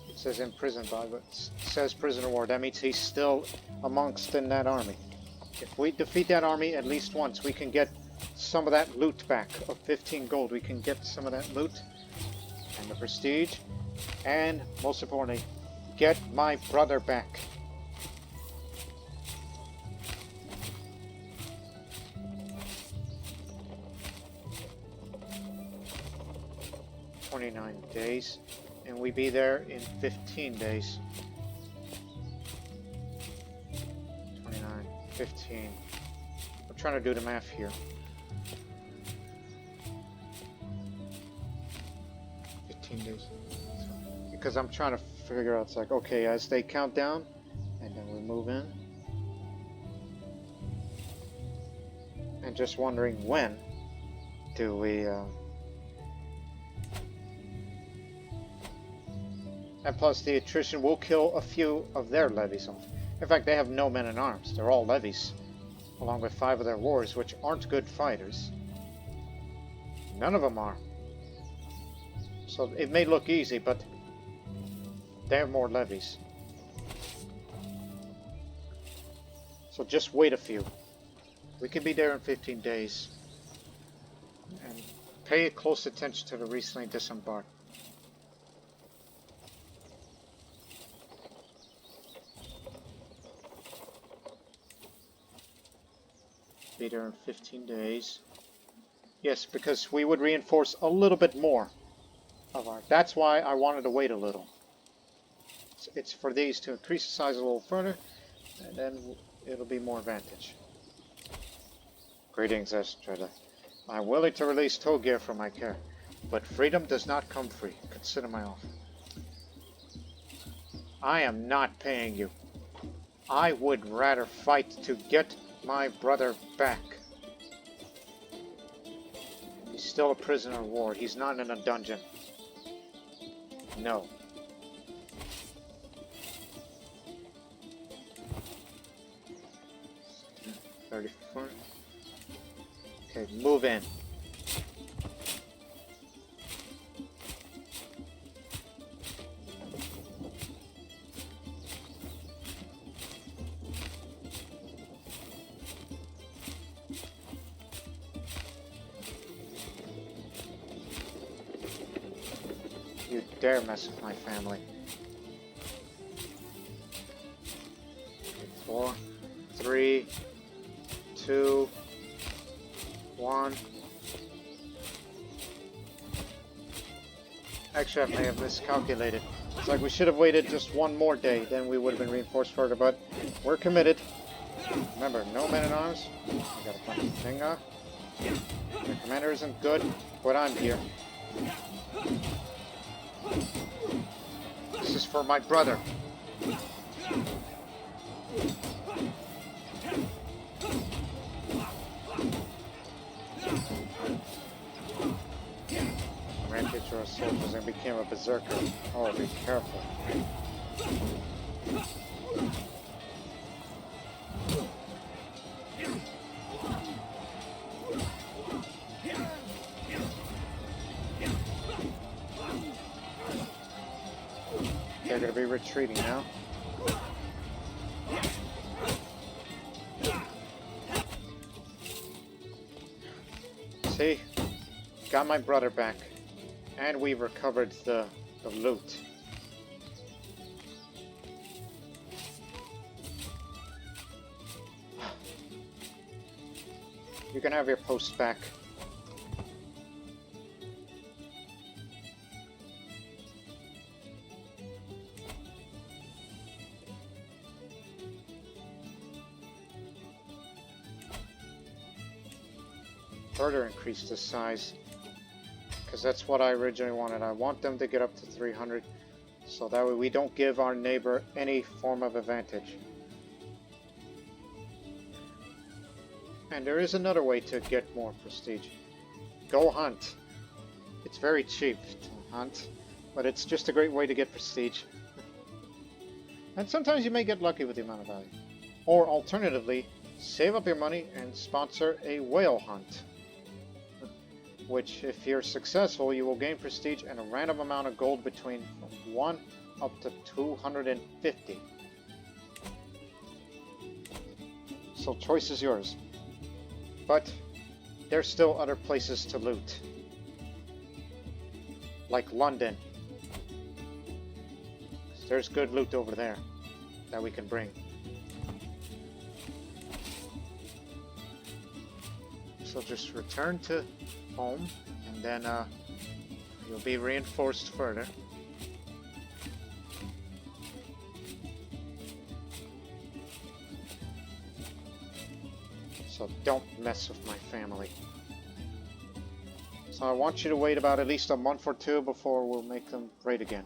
Speaker 1: it says imprisoned by, but it says prisoner of war. That means he's still amongst in that army. If we defeat that army at least once, we can get some of that loot back of 15 gold. We can get some of that loot and the prestige, and most importantly, get my brother back. 29 days, and we be there in 15 days. 29, 15. I'm trying to do the math here. 15 days. Because I'm trying to figure out, it's like, okay, as they count down, and then we move in. And just wondering when do we... And plus the attrition will kill a few of their levies. In fact, they have no men in arms. They're all levies, along with 5 of their warriors, which aren't good fighters. None of them are. So it may look easy, but they have more levies. So just wait a few. We can be there in 15 days. And pay close attention to the recently disembarked. Be there in 15 days. Yes, because we would reinforce a little bit more of our... That's why I wanted to wait a little. It's for these to increase the size a little further, and then it'll be more advantage. Greetings, Ástríðr. I'm willing to release Courtiers from my care, but freedom does not come free. Consider my offer. I am not paying you. I would rather fight to get my brother back. He's still a prisoner of war. He's not in a dungeon. No. $34. Okay, move in. You dare mess with my family. 4, 3, 2, 1. Actually, I may have miscalculated. It's like we should have waited just one more day, then we would have been reinforced further, but we're committed. Remember, no men in arms. I got a bunch of Finga. The commander isn't good, but I'm here. This is for my brother. Rampage or a soldiers and became a berserker. Oh, be careful. They're going to be retreating now. See? Got my brother back. And we recovered the loot. You can have your post back. Further increase the size, because that's what I originally wanted. I want them to get up to 300, so that way we don't give our neighbor any form of advantage. And there is another way to get more prestige. Go hunt. It's very cheap to hunt, but it's just a great way to get prestige. And sometimes you may get lucky with the amount of value. Or alternatively, save up your money and sponsor a whale hunt. Which, if you're successful, you will gain prestige and a random amount of gold between 1 up to 250. So choice is yours. But there's still other places to loot. Like London. There's good loot over there that we can bring. So just return to home, and then You'll be reinforced further. So don't mess with my family. So I want you to wait about at least a month or two before we'll make them raid again.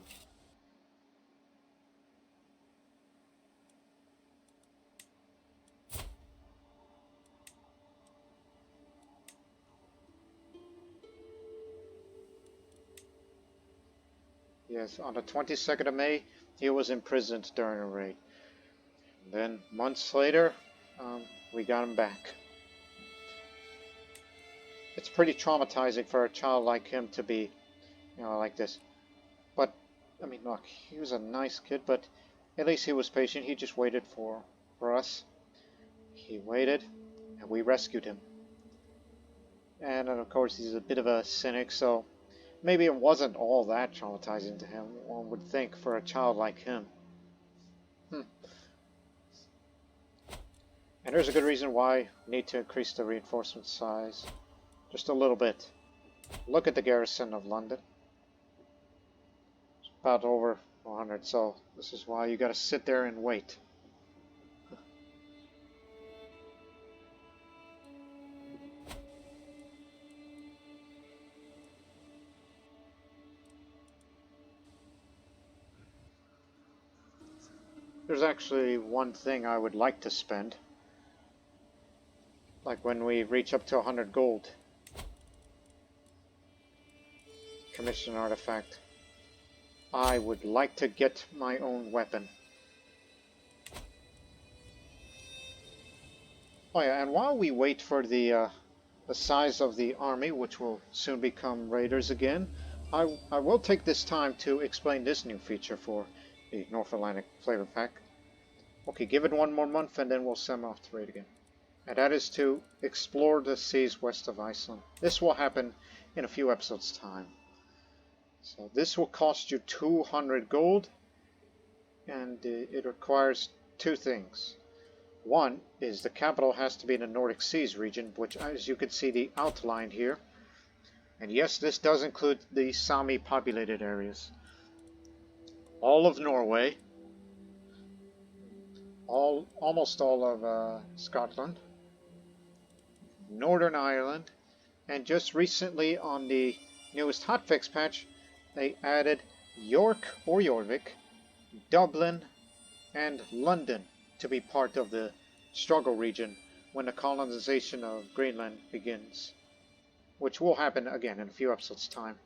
Speaker 1: Yes, on the 22nd of May, he was imprisoned during a raid. And then months later, we got him back. It's pretty traumatizing for a child like him to be, like this. But, I mean, look, he was a nice kid, but at least he was patient. He just waited for us. He waited, and we rescued him. And of course, he's a bit of a cynic, so maybe it wasn't all that traumatizing to him, one would think, for a child like him. And there's a good reason why we need to increase the reinforcement size. Just a little bit. Look at the garrison of London. It's about over 100, so this is why you gotta sit there and wait. There's actually one thing I would like to spend. Like when we reach up to 100 gold. Commission artifact. I would like to get my own weapon. Oh yeah, and while we wait for the size of the army, which will soon become raiders again, I will take this time to explain this new feature for the North Atlantic flavor pack. Okay, give it one more month and then we'll send off to raid again. And that is to explore the seas west of Iceland. This will happen in a few episodes' time. So this will cost you 200 gold, and it requires two things. One is the capital has to be in the Nordic Seas region, which, as you can see, the outline here. And yes, this does include the Sami populated areas. All of Norway, almost all of Scotland, Northern Ireland, and just recently on the newest hotfix patch, they added York or Jorvik, Dublin, and London to be part of the struggle region when the colonization of Greenland begins, which will happen again in a few episodes' time.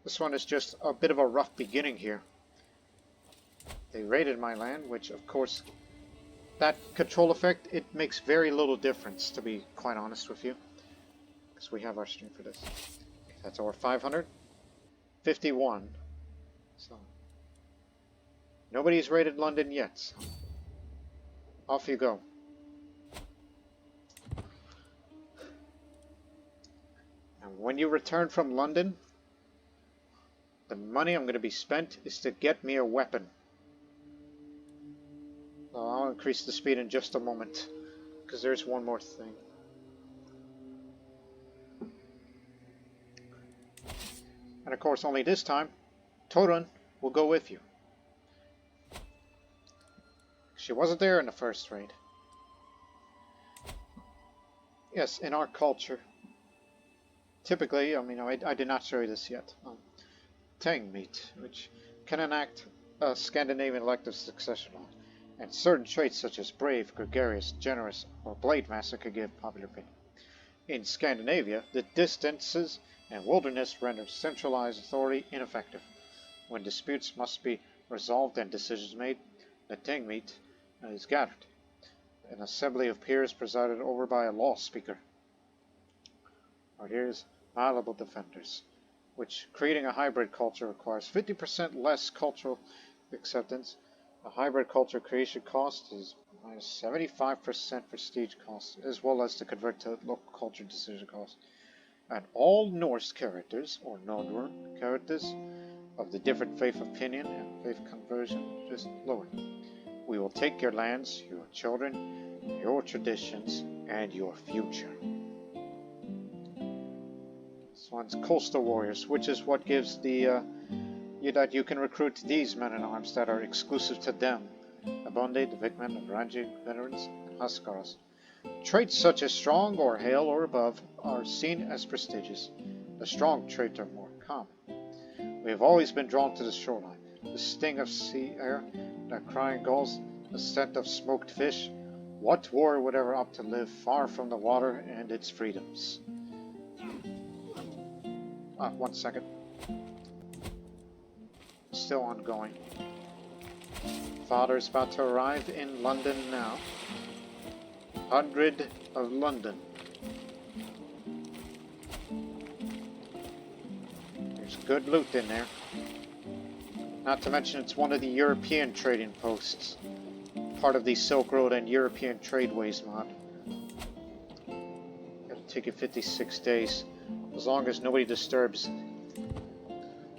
Speaker 1: This one is just a bit of a rough beginning here. They raided my land, which of course, that control effect, it makes very little difference, to be quite honest with you, because we have our stream for this. Okay, that's over 551. So nobody's raided London yet, so off you go. And when you return from London, the money I'm going to be spent is to get me a weapon. So I'll increase the speed in just a moment, because there's one more thing. And of course, only this time, Torun will go with you. She wasn't there in the first raid. Yes, in our culture, typically, I did not show you this yet. Tengmeat, which can enact a Scandinavian elective succession law, and certain traits such as brave, gregarious, generous, or blade master could give popular opinion. In Scandinavia, the distances and wilderness render centralized authority ineffective. When disputes must be resolved and decisions made, the Tengmeat is gathered. An assembly of peers presided over by a law speaker. Right, here's malleable defenders, which creating a hybrid culture requires 50% less cultural acceptance. A hybrid culture creation cost is minus 75% prestige cost, as well as to convert to local culture decision cost. And all Norse characters, or Nordrun characters, of the different faith opinion and faith conversion, just lower. We will take your lands, your children, your traditions, and your future. This one's Coastal Warriors, which is what gives the that you can recruit these men-at-arms that are exclusive to them. Abonde, the Vikman, and Ranji veterans, and Huskaras. Traits such as strong or hale or above are seen as prestigious. The strong trait are more common. We have always been drawn to the shoreline. The sting of sea air, the crying gulls, the scent of smoked fish. What warrior would ever opt to live far from the water and its freedoms? 1 second. Still ongoing. Father's about to arrive in London now. 100 of London. There's good loot in there. Not to mention it's one of the European trading posts. Part of the Silk Road and European Tradeways mod. It'll take you 56 days. As long as nobody disturbs it.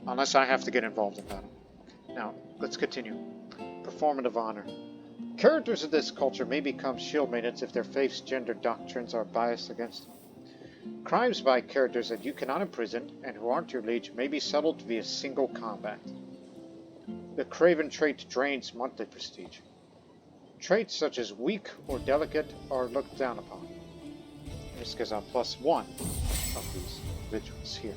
Speaker 1: Unless I have to get involved in battle. Now, let's continue. Performative honor. Characters of this culture may become Shieldmaidens if their faith's gender doctrines are biased against them. Crimes by characters that you cannot imprison and who aren't your liege may be settled via single combat. The Craven trait drains monthly prestige. Traits such as weak or delicate are looked down upon. This gives out +1 of these individuals here.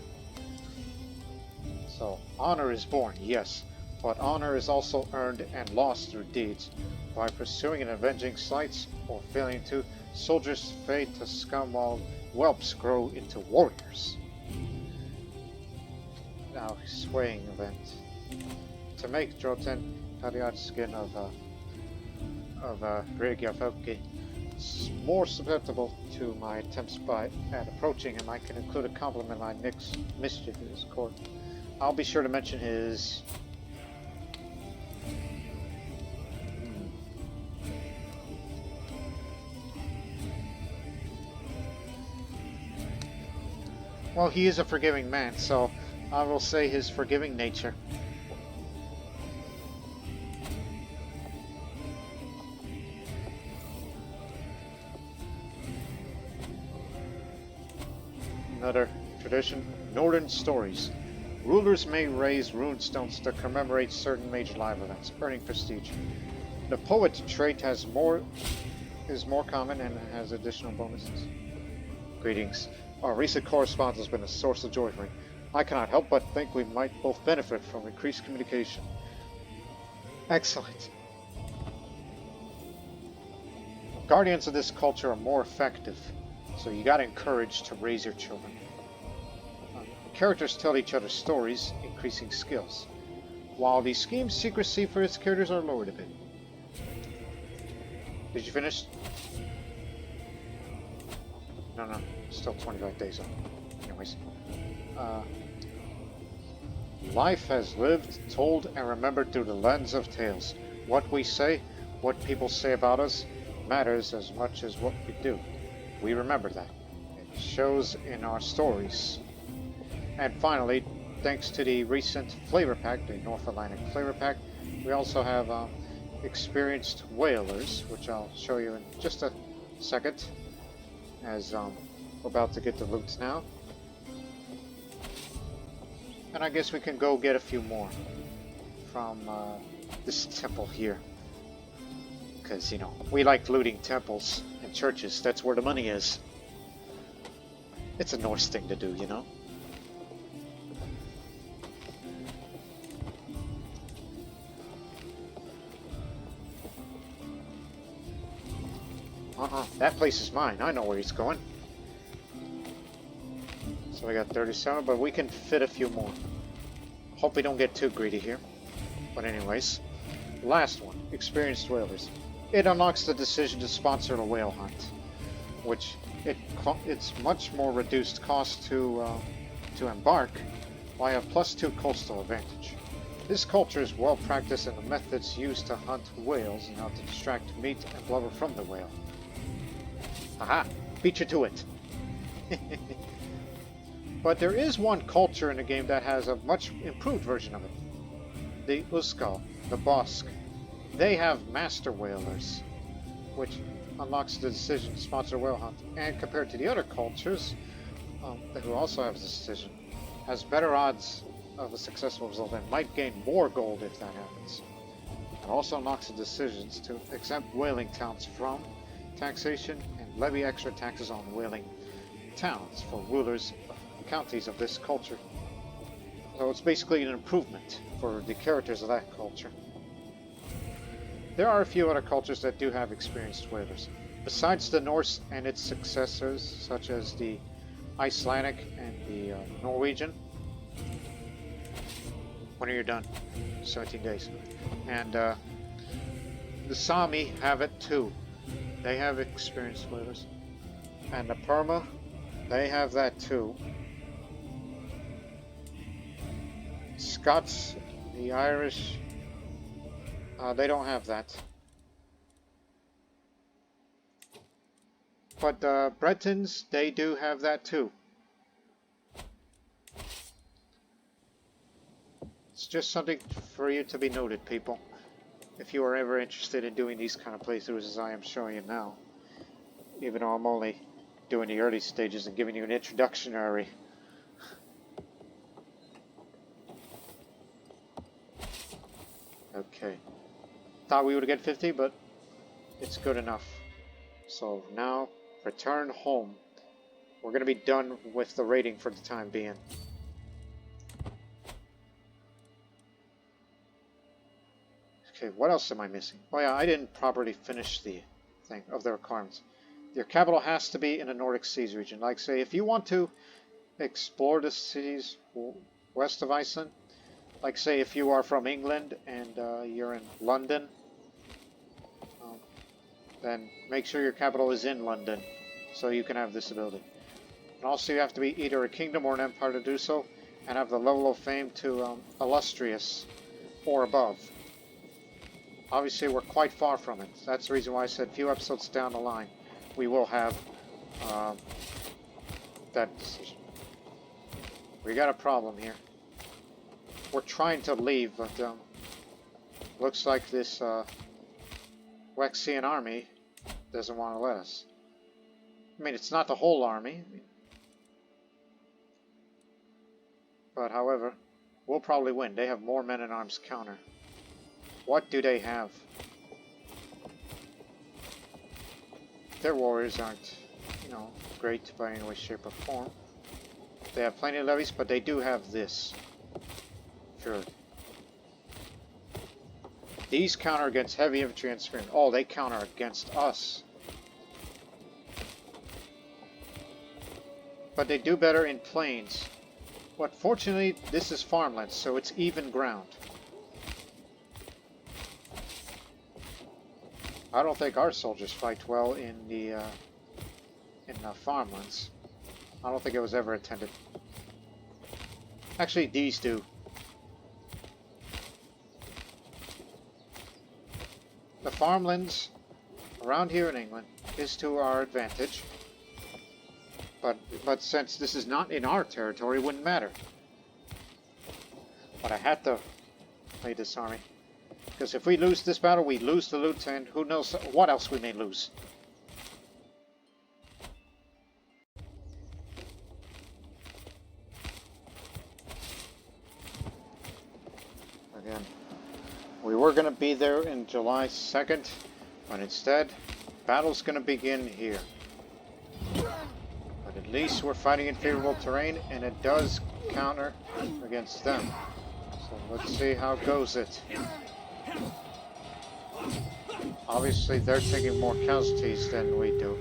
Speaker 1: So, honor is born, yes, but honor is also earned and lost through deeds. By pursuing and avenging slights, or failing to, soldiers fade to scum while whelps grow into warriors. Now, swaying event. To make Droten Tadiat skin of Sygnafylki more susceptible to my attempts at approaching him, I can include a compliment on Nick's mischief in his court. I'll be sure to mention his well, he is a forgiving man, so I will say his forgiving nature. Another tradition, Northern stories. Rulers may raise runestones to commemorate certain major life events, earning prestige. The poet trait is more common and has additional bonuses. Greetings. Our recent correspondence has been a source of joy for me. I cannot help but think we might both benefit from increased communication. Excellent. Guardians of this culture are more effective, so you gotta encourage to raise your children. Characters tell each other stories, increasing skills, while the scheme's secrecy for its characters are lowered a bit. Did you finish? No, still 25 days on. Anyways. Life has lived, told, and remembered through the lens of tales. What we say, what people say about us, matters as much as what we do. We remember that. It shows in our stories. And finally, thanks to the recent flavor pack, the North Atlantic flavor pack, we also have experienced whalers, which I'll show you in just a second, as we're about to get the loot now. And I guess we can go get a few more from this temple here. Because, you know, we like looting temples and churches. That's where the money is. It's a Norse thing to do, you know? That place is mine. I know where he's going. So we got 37, but we can fit a few more. Hope we don't get too greedy here. But anyways, last one, experienced whalers. It unlocks the decision to sponsor a whale hunt, which it's much more reduced cost to embark, while I have +2 coastal advantage. This culture is well practiced in the methods used to hunt whales and how to extract meat and blubber from the whale. Aha! Beat you to it! But there is one culture in the game that has a much improved version of it. The Uskal, the Bosk. They have master whalers, which unlocks the decision to sponsor a whale hunt. And compared to the other cultures, who also has this decision, has better odds of a successful result and might gain more gold if that happens. It also unlocks the decisions to exempt whaling towns from taxation and levy extra taxes on whaling towns for rulers of counties of this culture. So it's basically an improvement for the characters of that culture. There are a few other cultures that do have experienced whalers. Besides the Norse and its successors, such as the Icelandic and the Norwegian. When are you done? 17 days. And the Sami have it too. They have experienced whalers. And the Perma, they have that too. Scots, the Irish, they don't have that. But Bretons, they do have that too. It's just something for you to be noted, people. If you are ever interested in doing these kind of playthroughs as I am showing you now. Even though I'm only doing the early stages and giving you an introductionary. Okay. Thought we would get 50, but it's good enough. So now, return home. We're going to be done with the raiding for the time being. Okay, what else am I missing? Oh yeah, I didn't properly finish the thing of the requirements. Your capital has to be in the Nordic Seas region. Like say, if you want to explore the cities west of Iceland, like say if you are from England and you're in London, then make sure your capital is in London so you can have this ability. And also you have to be either a kingdom or an empire to do so, and have the level of fame to illustrious or above. Obviously we're quite far from it. That's the reason why I said a few episodes down the line we will have that decision. We got a problem here. We're trying to leave, but looks like this Wexian army doesn't want to let us. I mean, it's not the whole army. But however, we'll probably win. They have more men in arms counter. What do they have? Their warriors aren't, you know, great by any way, shape, or form. They have plenty of levies, but they do have this. Sure. These counter against heavy infantry and spearmen. Oh, they counter against us. But they do better in plains. But fortunately, this is farmland, so it's even ground. I don't think our soldiers fight well in the farmlands. I don't think it was ever intended. Actually, these do. The farmlands around here in England is to our advantage. But since this is not in our territory, it wouldn't matter. But I had to play this army. Because if we lose this battle, we lose the loot, and who knows what else we may lose. Again, we were going to be there in July 2nd, but instead, battle's going to begin here. But at least we're fighting in favorable terrain, and it does counter against them. So let's see how goes it. Obviously, they're taking more casualties than we do.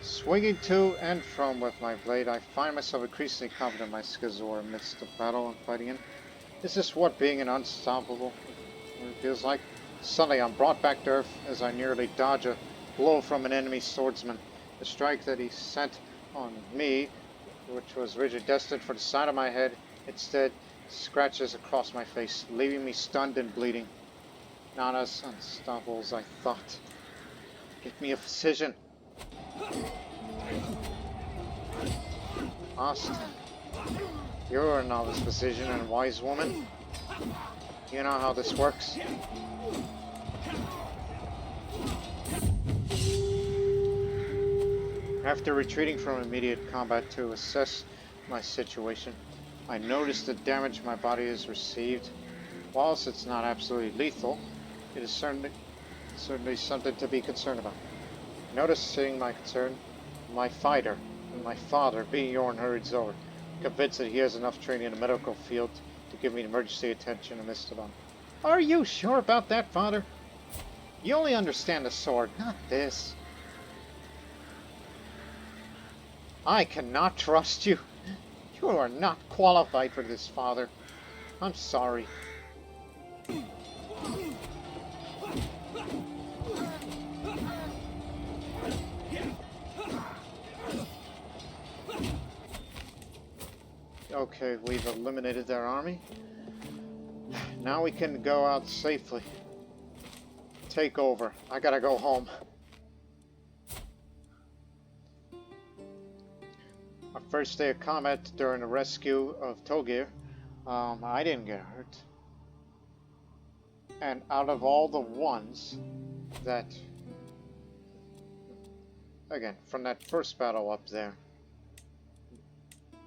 Speaker 1: Swinging to and from with my blade, I find myself increasingly confident in my skills amidst the battle I'm fighting in. Is this what being an unstoppable feels like? Suddenly, I'm brought back to earth as I nearly dodge a blow from an enemy swordsman. The strike that he sent on me, which was originally destined for the side of my head, instead scratches across my face, leaving me stunned and bleeding. Not as unstoppable as I thought. Give me a physician. Ástríðr, you're a novice physician and wise woman. You know how this works. After retreating from immediate combat to assess my situation, I noticed the damage my body has received. Whilst it's not absolutely lethal, it is certainly something to be concerned about. Noticing my concern, my fighter and my father, Bjorn, hurries over, convinced that he has enough training in the medical field to give me emergency attention amidst it all. Are you sure about that, Father? You only understand the sword, not this. I cannot trust you. You are not qualified for this, Father. I'm sorry. Okay, we've eliminated their army. Now we can go out safely. Take over. I gotta go home. Our first day of combat during the rescue of Togir, I didn't get hurt. And out of all the ones that, again, from that first battle up there,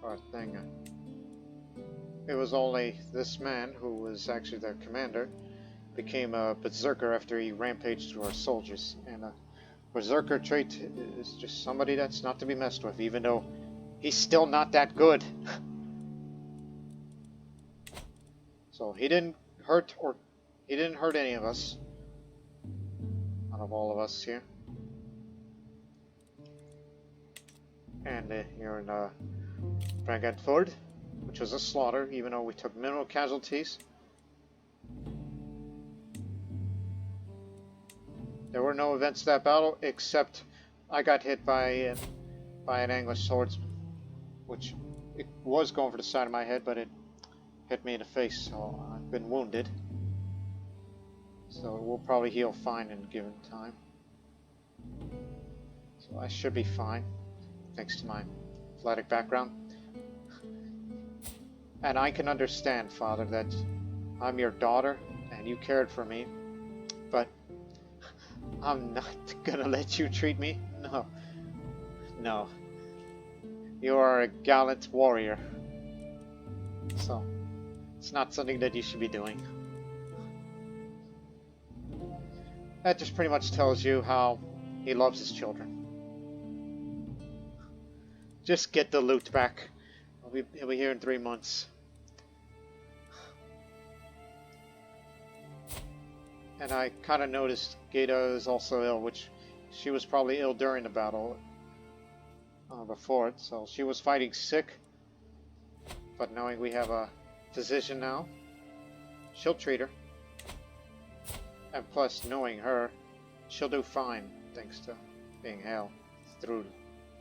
Speaker 1: or thing, it was only this man, who was actually their commander, became a berserker after he rampaged through our soldiers. And a berserker trait is just somebody that's not to be messed with, even though he's still not that good. So he didn't hurt any of us. Out of all of us here. And you're in Bragantford, which was a slaughter, even though we took minimal casualties. There were no events to that battle, except I got hit by an English swordsman, which it was going for the side of my head, but it hit me in the face, so I've been wounded. So it will probably heal fine in given time. So I should be fine, thanks to my athletic background. And I can understand, Father, that I'm your daughter and you cared for me, but I'm not gonna let you treat me. No. No. You are a gallant warrior. So, it's not something that you should be doing. That just pretty much tells you how he loves his children. Just get the loot back. He'll be here in 3 months. And I kind of noticed Gata is also ill, which she was probably ill during the battle before it. So she was fighting sick. But knowing we have a physician now, she'll treat her. And plus, knowing her, she'll do fine, thanks to being hailed through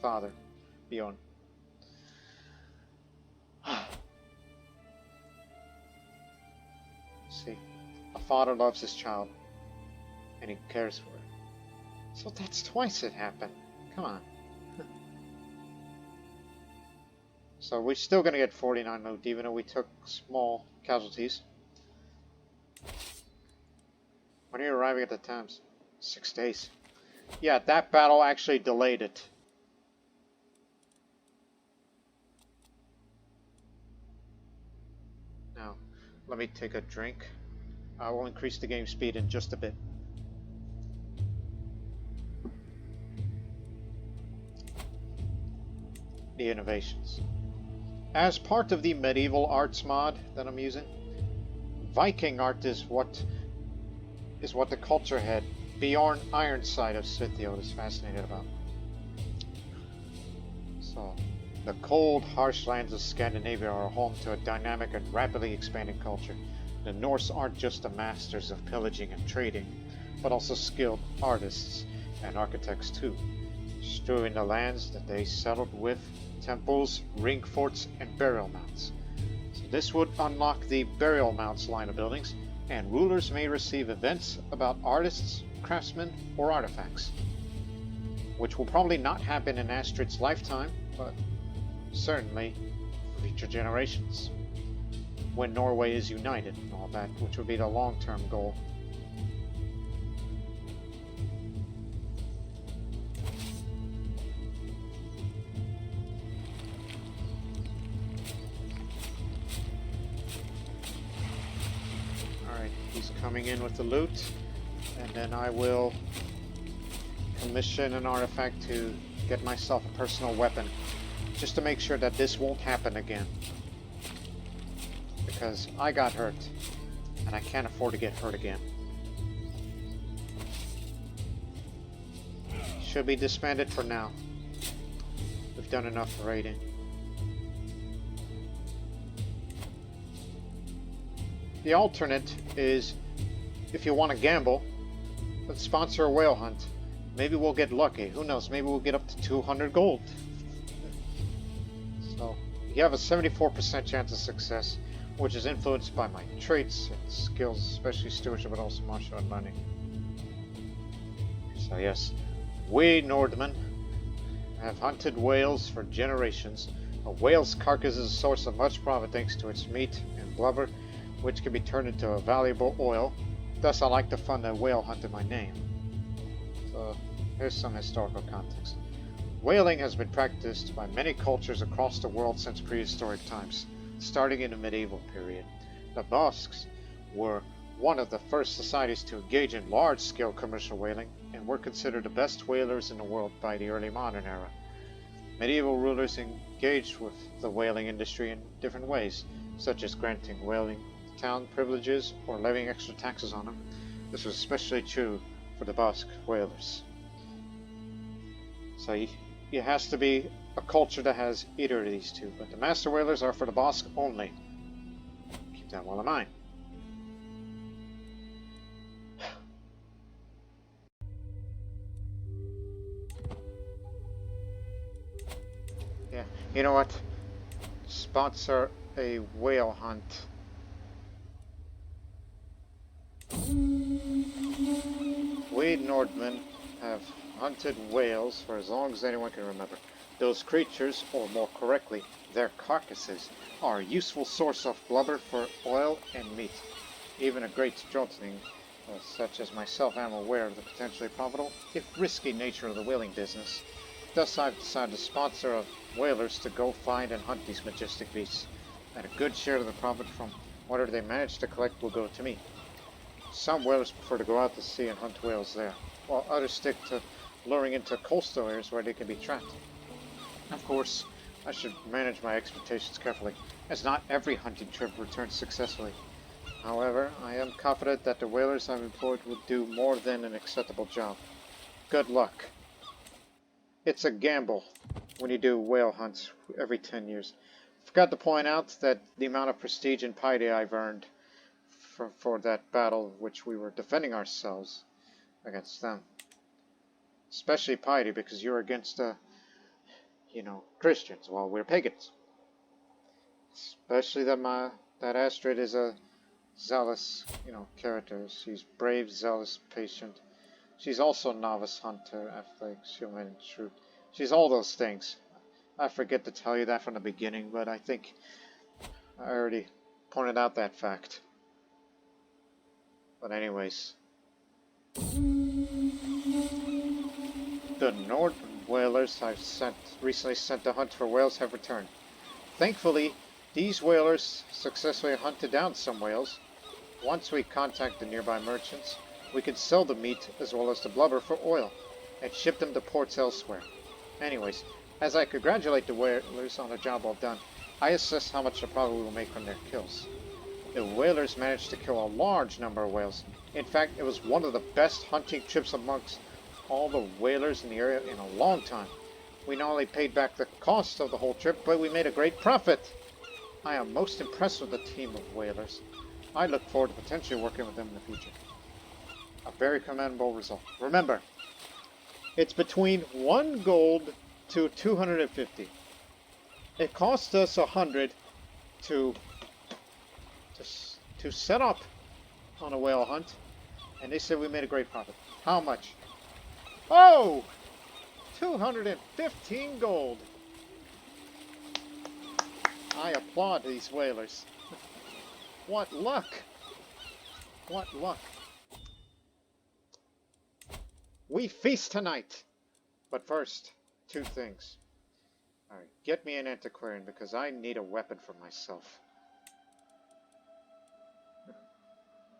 Speaker 1: Father Bjorn. See, a father loves his child, and he cares for her. So that's twice it happened. Come on. So we're still going to get 49 loot, even though we took small casualties. When are you arriving at the Thames? 6 days. Yeah, that battle actually delayed it. Now, let me take a drink. I will increase the game speed in just a bit. The innovations. As part of the medieval arts mod that I'm using, Viking art is what the culture head, Bjorn Ironside of Svithio, is fascinated about. So, the cold, harsh lands of Scandinavia are home to a dynamic and rapidly expanding culture. The Norse aren't just the masters of pillaging and trading, but also skilled artists and architects too, strewing the lands that they settled with temples, ring forts, and burial mounds. So this would unlock the burial mounds line of buildings, and rulers may receive events about artists, craftsmen, or artifacts, which will probably not happen in Ástríðr's lifetime, but certainly for future generations, when Norway is united and all that, which would be the long-term goal. coming in with the loot, and then I will commission an artifact to get myself a personal weapon, just to make sure that this won't happen again. Because I got hurt, and I can't afford to get hurt again. Should be disbanded for now. We've done enough raiding. The alternate is, if you want to gamble, let's sponsor a whale hunt. Maybe we'll get lucky. Who knows? Maybe we'll get up to 200 gold. So, you have a 74% chance of success, which is influenced by my traits and skills, especially stewardship, but also martial and learning. So yes, we Nordmen have hunted whales for generations. A whale's carcass is a source of much profit thanks to its meat and blubber, which can be turned into a valuable oil. Thus, I like to fund a whale hunt in my name. So, here's some historical context. Whaling has been practiced by many cultures across the world since prehistoric times, starting in the medieval period. The Basques were one of the first societies to engage in large-scale commercial whaling, and were considered the best whalers in the world by the early modern era. Medieval rulers engaged with the whaling industry in different ways, such as granting whaling town privileges or levying extra taxes on them. This was especially true for the Basque whalers. So it has to be a culture that has either of these two, but the master whalers are for the Basque only. Keep that well in mind. Yeah, you know what? Sponsor a whale hunt. We Nordmen have hunted whales for as long as anyone can remember. Those creatures, or more correctly, their carcasses, are a useful source of blubber for oil and meat. Even a great Jotling, such as myself, am aware of the potentially profitable, if risky nature of the whaling business. Thus I've decided to sponsor whalers to go find and hunt these majestic beasts, and a good share of the profit from whatever they manage to collect will go to me. Some whalers prefer to go out to sea and hunt whales there, while others stick to luring into coastal areas where they can be trapped. Of course, I should manage my expectations carefully, as not every hunting trip returns successfully. However, I am confident that the whalers I've employed will do more than an acceptable job. Good luck. It's a gamble when you do whale hunts every 10 years. Forgot to point out that the amount of prestige and piety I've earned for that battle which we were defending ourselves against them. Especially piety, because you're against, Christians, while we're pagans. Especially that Ástríðr is a zealous, character. She's brave, zealous, patient. She's also a novice hunter, athletic, human, shrewd. She's all those things. I forget to tell you that from the beginning, but I think I already pointed out that fact. But anyways, the Northern whalers I've recently sent to hunt for whales have returned. Thankfully, these whalers successfully hunted down some whales. Once we contact the nearby merchants, we can sell the meat as well as the blubber for oil, and ship them to ports elsewhere. Anyways, as I congratulate the whalers on a job well done, I assess how much the profit we will make from their kills. The whalers managed to kill a large number of whales. In fact, it was one of the best hunting trips amongst all the whalers in the area in a long time. We not only paid back the cost of the whole trip, but we made a great profit. I am most impressed with the team of whalers. I look forward to potentially working with them in the future. A very commendable result. Remember, it's between 1 gold to 250. It cost us 100 to set up on a whale hunt, and they said we made a great profit. How much? Oh! 215 gold. I applaud these whalers. What luck! What luck! We feast tonight! But first, 2 things. Alright, get me an antiquarian because I need a weapon for myself.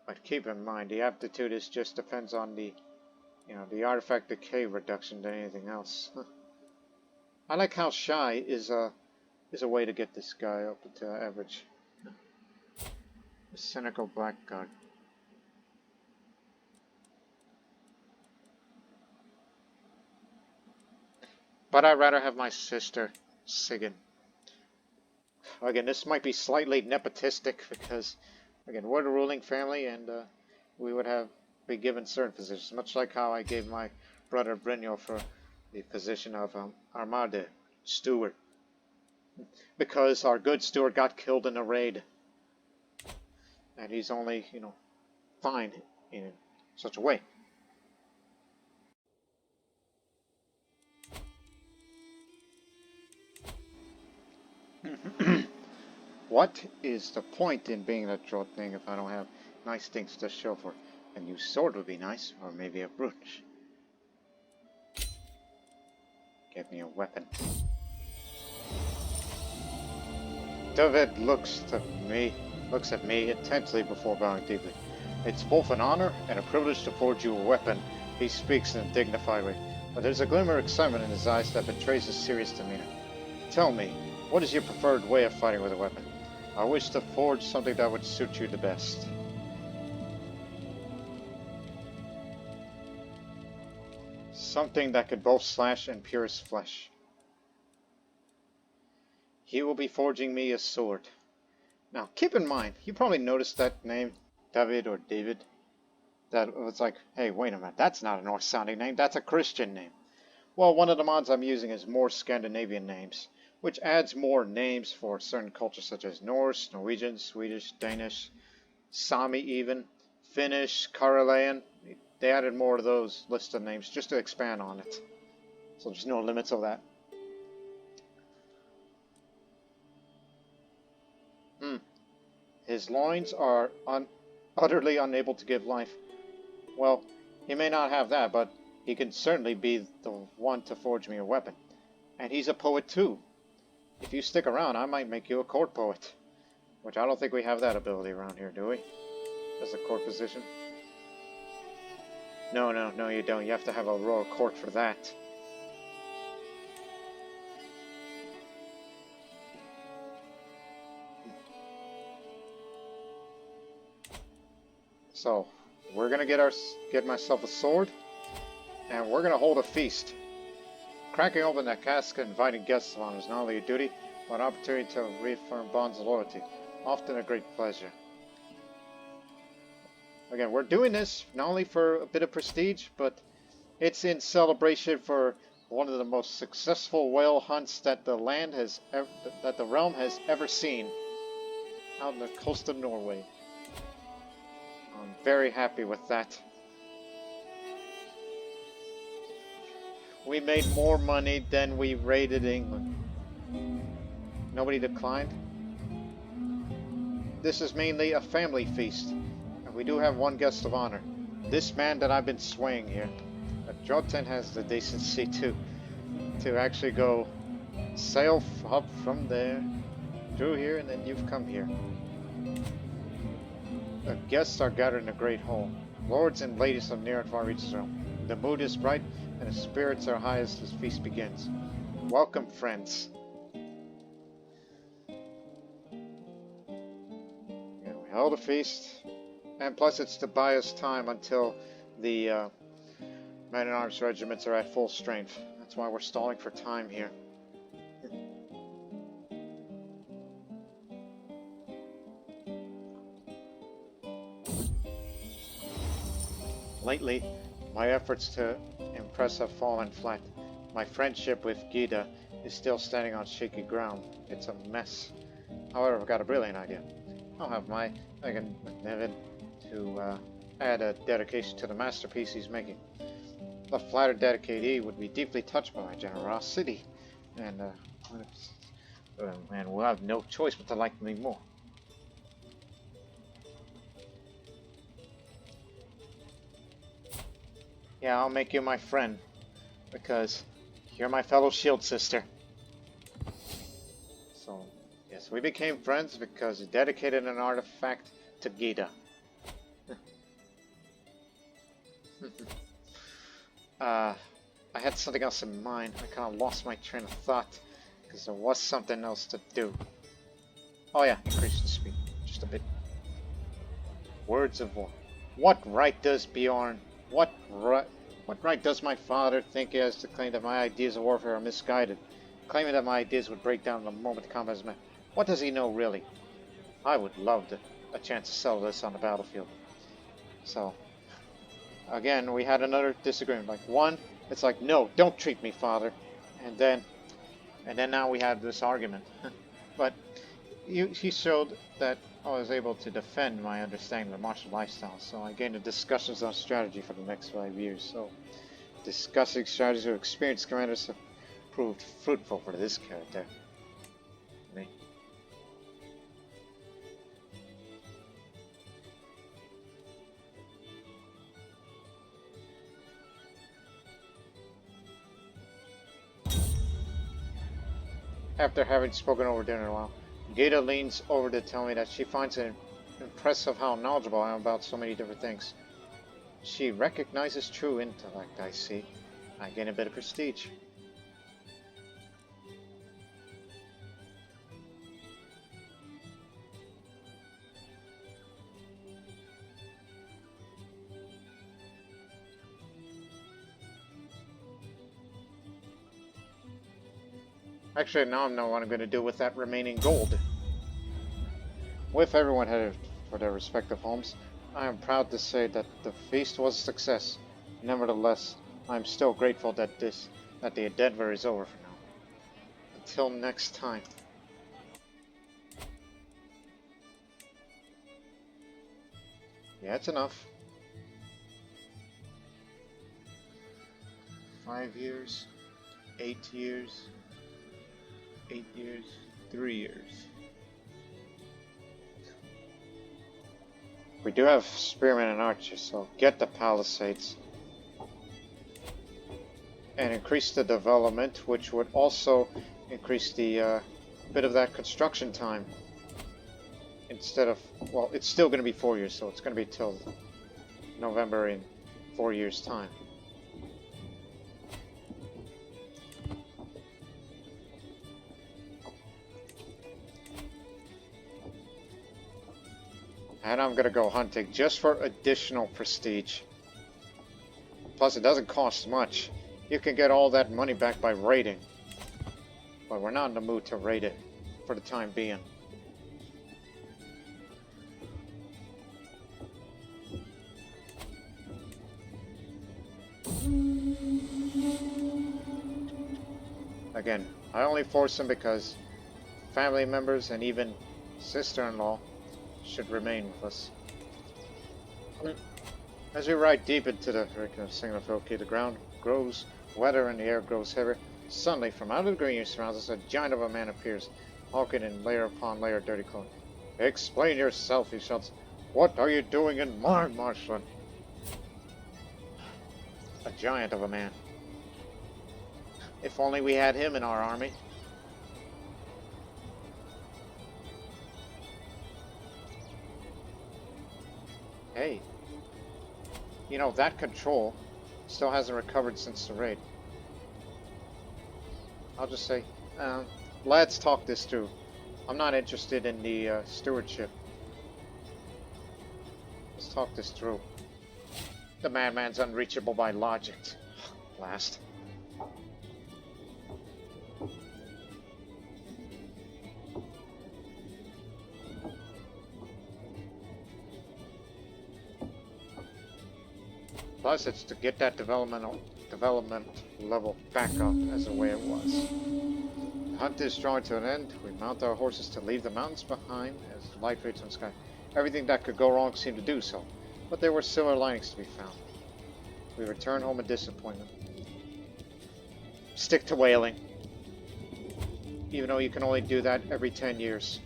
Speaker 1: But keep in mind, the aptitude is just depends on the, the artifact decay reduction than anything else. I like how shy is a way to get this guy up to average. The cynical blackguard. But I'd rather have my sister, Sigyn. Again, this might be slightly nepotistic because, again, we're the ruling family and we would be given certain positions, much like how I gave my brother Brynjolf for the position of Armade, steward. Because our good steward got killed in a raid. And he's only, fine in such a way. What is the point in being a Drottning if I don't have nice things to show for it? A new sword would be nice, or maybe a brooch. Get me a weapon. David looks at me intensely before bowing deeply. It's both an honor and a privilege to forge you a weapon. He speaks in a dignified way, but there's a glimmer of excitement in his eyes that betrays his serious demeanor. Tell me, what is your preferred way of fighting with a weapon? I wish to forge something that would suit you the best. Something that could both slash and pierce flesh. He will be forging me a sword. Now, keep in mind, you probably noticed that name, David or David. That was like, hey, wait a minute, that's not a Norse-sounding name, that's a Christian name. Well, one of the mods I'm using is more Scandinavian names, which adds more names for certain cultures such as Norse, Norwegian, Swedish, Danish, Sami even, Finnish, Karelian. They added more of those list of names just to expand on it. So there's no limits of that. His loins are utterly unable to give life. Well, he may not have that, but he can certainly be the one to forge me a weapon. And he's a poet too. If you stick around, I might make you a court poet. Which I don't think we have that ability around here, do we? As a court position? No, you don't. You have to have a royal court for that. So, we're gonna get myself a sword, and we're gonna hold a feast. Cracking open that cask and inviting guests along is not only a duty, but an opportunity to reaffirm bonds of loyalty. Often a great pleasure. Again, we're doing this not only for a bit of prestige, but it's in celebration for one of the most successful whale hunts that the realm has ever seen, out on the coast of Norway. I'm very happy with that. We made more money than we raided England. Nobody declined. This is mainly a family feast, and we do have one guest of honor. This man that I've been swaying here. But Jotun has the decency to actually go sail up from there, through here, and then you've come here. The guests are gathered in a great hall. Lords and ladies of near and far reaches realm. The mood is bright, and the spirits are high as this feast begins. Welcome, friends. We held a feast, and plus it's to buy us time until the men-at-arms regiments are at full strength. That's why we're stalling for time here. Lately, my efforts to impress have fallen flat. My friendship with Gyda is still standing on shaky ground. It's a mess. However, I've got a brilliant idea. I'll have my Megan Nevin to add a dedication to the masterpiece he's making. The flattered dedicatee would be deeply touched by my generosity, and we'll have no choice but to like me more. Yeah, I'll make you my friend, because you're my fellow shield sister. So, yes, we became friends because he dedicated an artifact to Gyda. I had something else in mind. I kind of lost my train of thought because there was something else to do. Oh yeah, increase the speed just a bit. Words of war. What right does Bjorn? What right does my father think he has to claim that my ideas of warfare are misguided? Claiming that my ideas would break down the moment combat is met. What does he know really? I would love a chance to settle this on the battlefield. So, again, we had another disagreement. Like one, it's like, no, don't treat me, father, and then now we had this argument. But he showed that I was able to defend my understanding of the martial lifestyle, so I gained the discussions on strategy for the next 5 years. So, discussing strategies with experienced commanders have proved fruitful for this character. Me. After having spoken over dinner a while, Gata leans over to tell me that she finds it impressive how knowledgeable I am about so many different things. She recognizes true intellect, I see. I gain a bit of prestige. Actually, now I know what I'm going to do with that remaining gold. With everyone headed for their respective homes, I am proud to say that the feast was a success. Nevertheless, I am still grateful that the endeavor is over for now. Until next time. Yeah, it's enough. 5 years, 8 years, 8 years, 3 years. We do have spearmen and archers, so get the palisades. And increase the development, which would also increase the bit of that construction time. Instead of, well, it's still going to be 4 years, so it's going to be till November in 4 years' time. And I'm gonna go hunting just for additional prestige. Plus, it doesn't cost much. You can get all that money back by raiding. But we're not in the mood to raid it for the time being. Again, I only force them because family members and even sister-in-law should remain with us. As we ride deep into the Sygnafylki, the ground grows wetter and the air grows heavier. Suddenly, from out of the green surrounds us, a giant of a man appears, hulking in layer upon layer of dirty clothing. Explain yourself, he shouts. What are you doing in my marshland? A giant of a man. If only we had him in our army. Hey, you know, that control still hasn't recovered since the raid. I'll just say, let's talk this through. I'm not interested in the stewardship. Let's talk this through. The madman's unreachable by logic. Blast. Plus, it's to get that development level back up as the way it was. The hunt is drawing to an end. We mount our horses to leave the mountains behind as light fades from the sky. Everything that could go wrong seemed to do so, but there were silver linings to be found. We return home in disappointment. Stick to whaling, even though you can only do that every 10 years.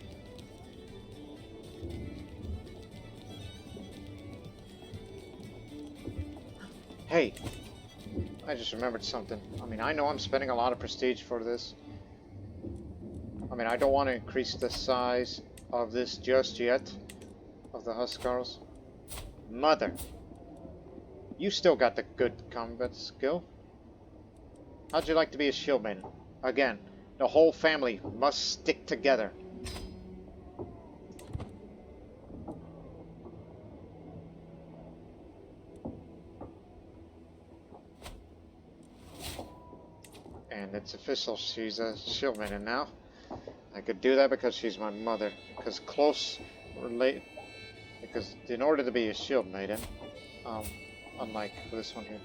Speaker 1: Hey, I just remembered something. I mean, I know I'm spending a lot of prestige for this. I mean, I don't want to increase the size of this just yet, of the Huskarls. Mother, You still got the good combat skill. How'd you like to be a Shieldmaiden? Again, the whole family must stick together. And it's official, she's a Shieldmaiden now. I could do that because she's my mother. Because because in order to be a Shieldmaiden, unlike this one here,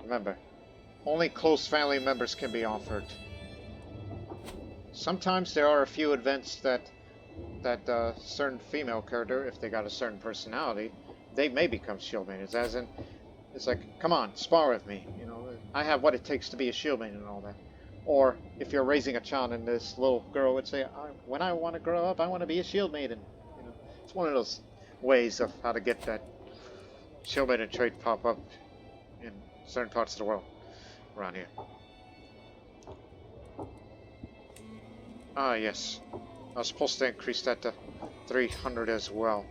Speaker 1: remember, only close family members can be offered. Sometimes there are a few events that certain female character, if they got a certain personality, they may become Shieldmaidens. As in, it's like, come on, spar with me. You know, I have what it takes to be a Shieldmaiden and all that. Or if you're raising a child and this little girl would say, when I want to grow up, I want to be a Shieldmaiden. You know, it's one of those ways of how to get that Shieldmaiden trait pop up in certain parts of the world around here. Ah, yes. I was supposed to increase that to 300 as well.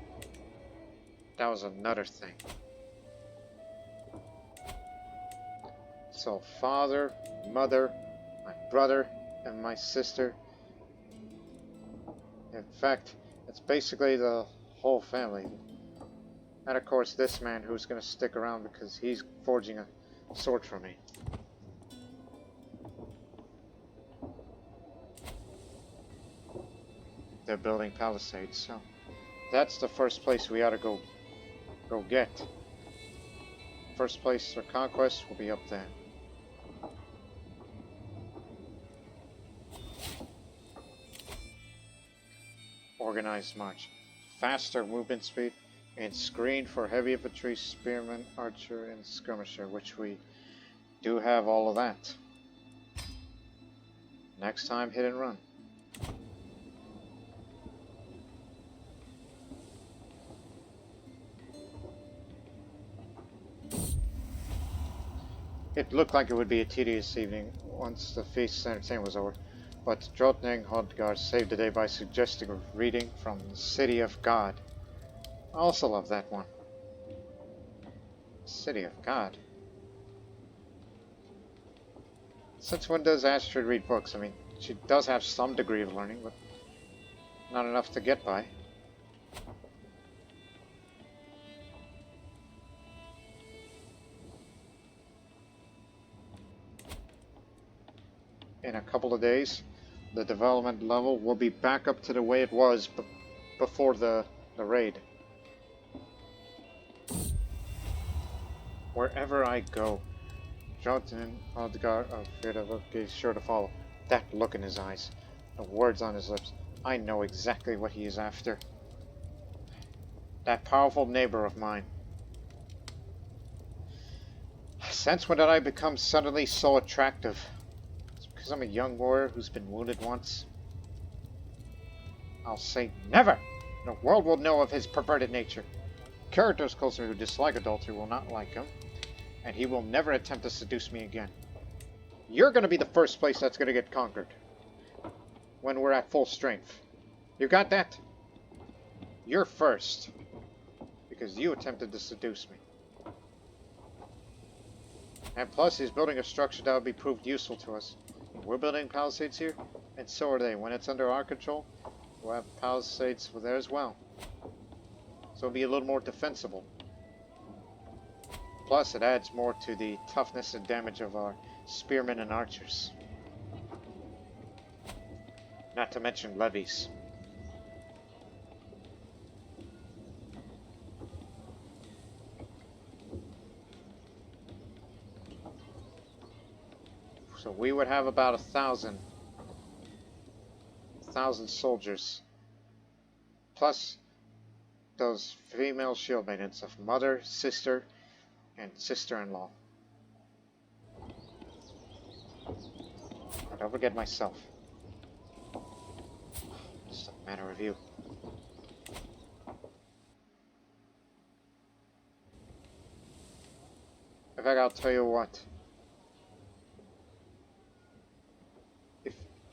Speaker 1: That was another thing. So, father, mother, my brother, and my sister. In fact, it's basically the whole family. And of course, this man who's going to stick around because he's forging a sword for me. They're building palisades, so that's the first place we ought to go get. First place for conquest will be up there. Organized march, faster movement speed, and screen for heavy infantry, spearman, archer, and skirmisher, which we do have all of that. Next time, hit and run. It looked like it would be a tedious evening once the feast and entertainment was over, but Drottning Hodgar saved the day by suggesting a reading from the City of God. I also love that one. City of God. Since when does Ástríðr read books? I mean, she does have some degree of learning, but not enough to get by. In a couple of days, the development level will be back up to the way it was before the raid. Wherever I go, Jonathan Hodgar of VIET is sure to follow. That look in his eyes, the words on his lips, I know exactly what he is after. That powerful neighbor of mine. Since when did I become suddenly so attractive? Because I'm a young warrior who's been wounded once? I'll say never! The world will know of his perverted nature. Characters close to me who dislike adultery will not like him, and he will never attempt to seduce me again. You're going to be the first place that's going to get conquered when we're at full strength. You got that? You're first, because you attempted to seduce me. And plus, he's building a structure that would be proved useful to us. We're building palisades here, and so are they. When it's under our control, we'll have palisades there as well. So it'll be a little more defensible. Plus, it adds more to the toughness and damage of our spearmen and archers. Not to mention levies. So we would have about 1,000 soldiers, plus those female shield maidens of mother, sister, and sister-in-law. Don't forget myself. Just a matter of you. In fact, I'll tell you what.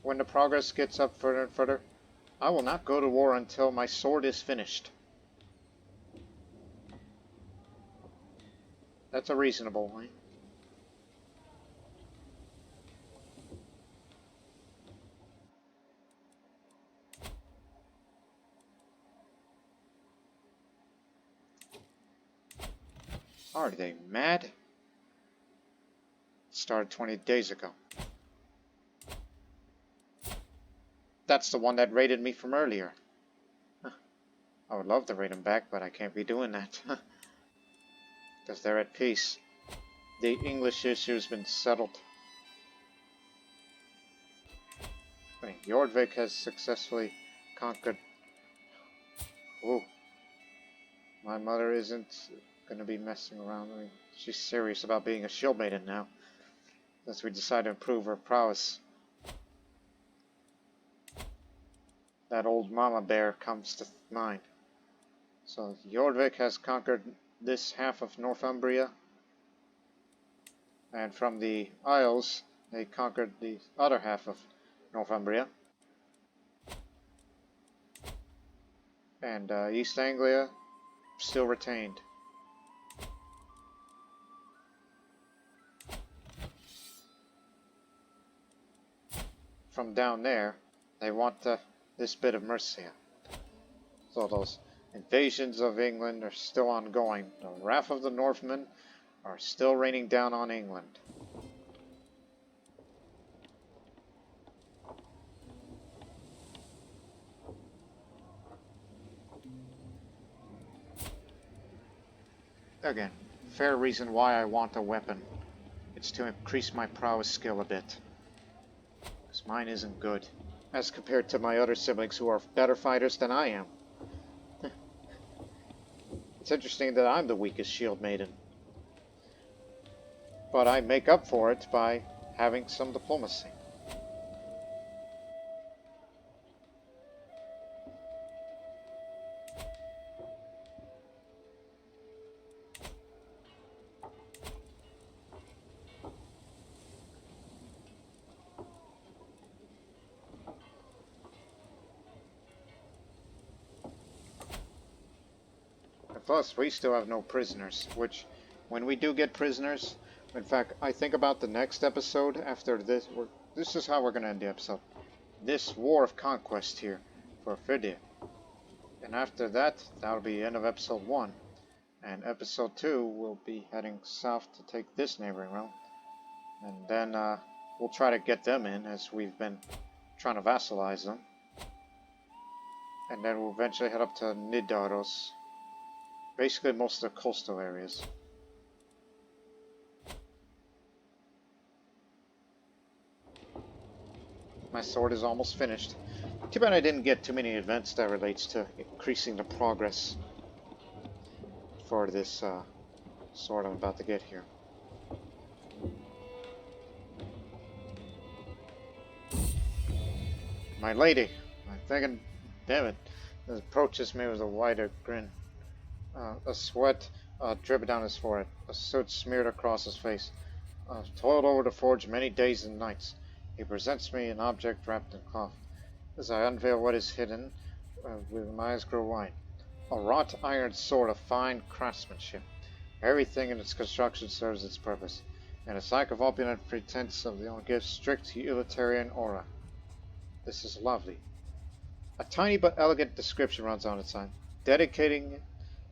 Speaker 1: When the progress gets up further and further, I will not go to war until my sword is finished. That's a reasonable one. Are they mad? Started 20 days ago. That's the one that raided me from earlier. Huh. I would love to raid them back, but I can't be doing that. Because they're at peace. The English issue's been settled. Wait, Jorvik has successfully conquered. Ooh. My mother isn't going to be messing around. I mean, she's serious about being a Shieldmaiden now. Since we decided to improve her prowess. That old mama bear comes to mind. So Jorvik has conquered this half of Northumbria. And from the Isles, they conquered the other half of Northumbria. And East Anglia still retained. From down there, they want this bit of Mercia. So those invasions of England are still ongoing. The wrath of the Northmen are still raining down on England. Again, fair reason why I want a weapon. It's to increase my prowess skill a bit. Because mine isn't good. As compared to my other siblings who are better fighters than I am. It's interesting that I'm the weakest Shieldmaiden. But I make up for it by having some diplomacy. Plus, we still have no prisoners, which, when we do get prisoners, in fact, I think about the next episode after this, this is how we're going to end the episode. This War of Conquest here, for Fridtjof. And after that, that'll be the end of episode 1. And episode 2, we'll be heading south to take this neighboring realm. And then, we'll try to get them in, as we've been trying to vassalize them. And then we'll eventually head up to Nidaros. Basically most of the coastal areas. My sword is almost finished. Too bad I didn't get too many events that relates to increasing the progress for this sword I'm about to get here. My lady, I'm thinking, damn it, approaches me with a wider grin. A sweat dripped down his forehead, a soot smeared across his face. Toiled over the forge many days and nights. He presents me an object wrapped in cloth. As I unveil what is hidden, with my eyes grow wide. A wrought iron sword of fine craftsmanship. Everything in its construction serves its purpose, and a psych of opulent pretense of the own gives strict utilitarian aura. This is lovely. A tiny but elegant description runs on its side, dedicating it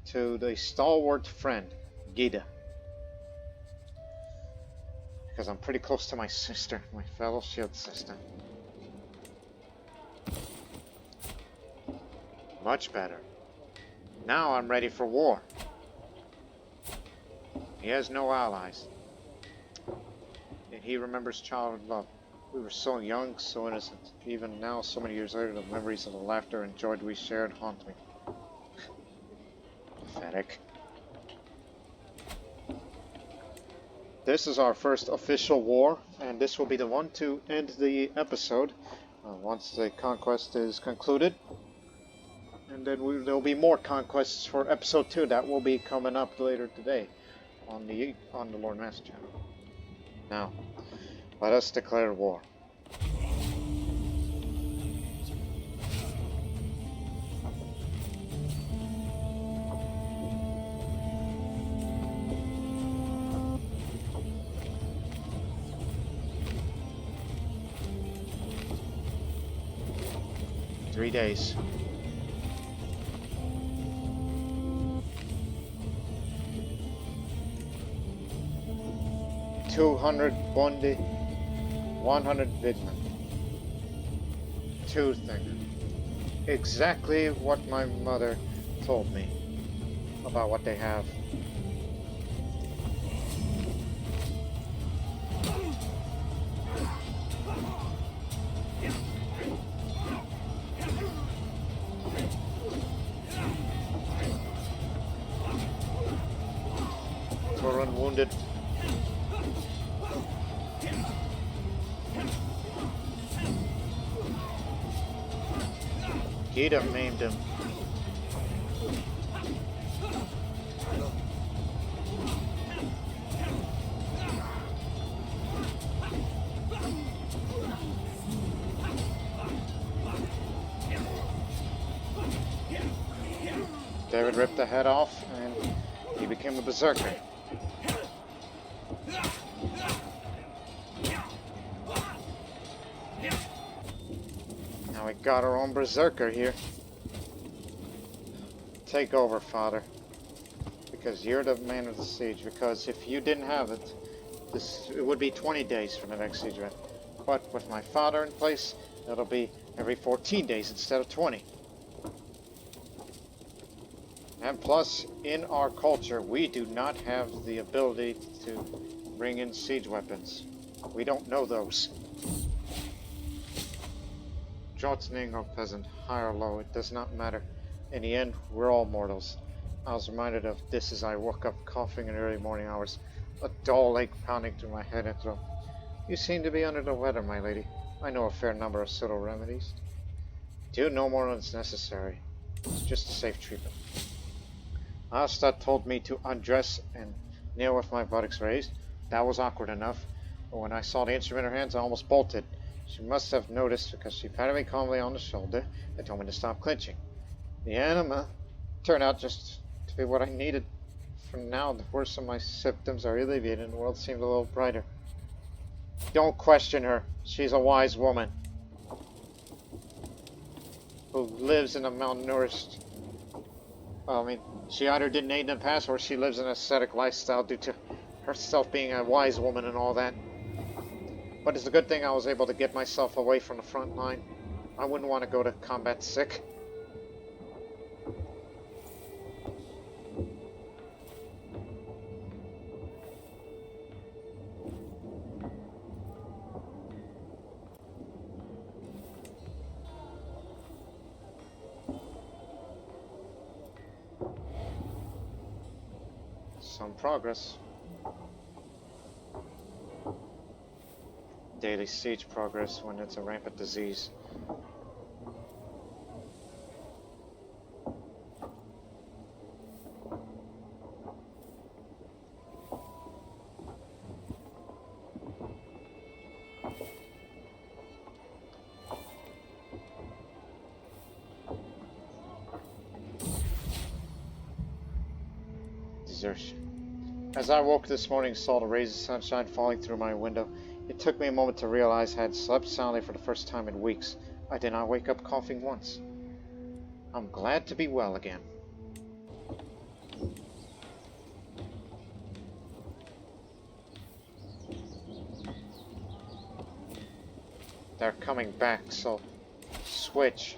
Speaker 1: to the stalwart friend, Gida. Because I'm pretty close to my sister, my fellow shield sister. Much better. Now I'm ready for war. He has no allies. And he remembers childhood love. We were so young, so innocent. Even now, so many years later, the memories of the laughter and joy we shared haunt me. Pathetic. This is our first official war, and this will be the one to end the episode once the conquest is concluded. And then there will be more conquests for episode 2 that will be coming up later today on the Lord Master channel. Now, let us declare war. 3 days. $200 Bondi, 100 Vinland. 2 things. Exactly what my mother told me about what they have. We're unwounded. Gita maimed him. David ripped the head off and he became a berserker. Now we got our own berserker here. Take over, Father. Because you're the man of the siege. Because if you didn't have it, it would be 20 days for the next siege event. But with my father in place, it'll be every 14 days instead of 20. And plus, in our culture, we do not have the ability to bring in siege weapons. We don't know those. Jotning or peasant, high or low, it does not matter. In the end, we're all mortals. I was reminded of this as I woke up coughing in the early morning hours, a dull ache pounding through my head and throat. You seem to be under the weather, my lady. I know a fair number of subtle remedies. Do no more than is necessary. It's just a safe treatment. Ástríðr told me to undress and kneel with my buttocks raised. That was awkward enough, but when I saw the instrument in her hands, I almost bolted. She must have noticed because she patted me calmly on the shoulder and told me to stop clenching. The enema turned out just to be what I needed. For now, the worst of my symptoms are alleviated and the world seemed a little brighter. Don't question her. She's a wise woman who lives in a malnourished... Well, I mean, she either didn't aid in the past or she lives an ascetic lifestyle due to herself being a wise woman and all that. But it's a good thing I was able to get myself away from the front line. I wouldn't want to go to combat sick. Some progress. Daily siege progress when it's a rampant disease. Desertion. As I woke this morning, saw the rays of sunshine falling through my window. It took me a moment to realize I had slept soundly for the first time in weeks. I did not wake up coughing once. I'm glad to be well again. They're coming back, so switch.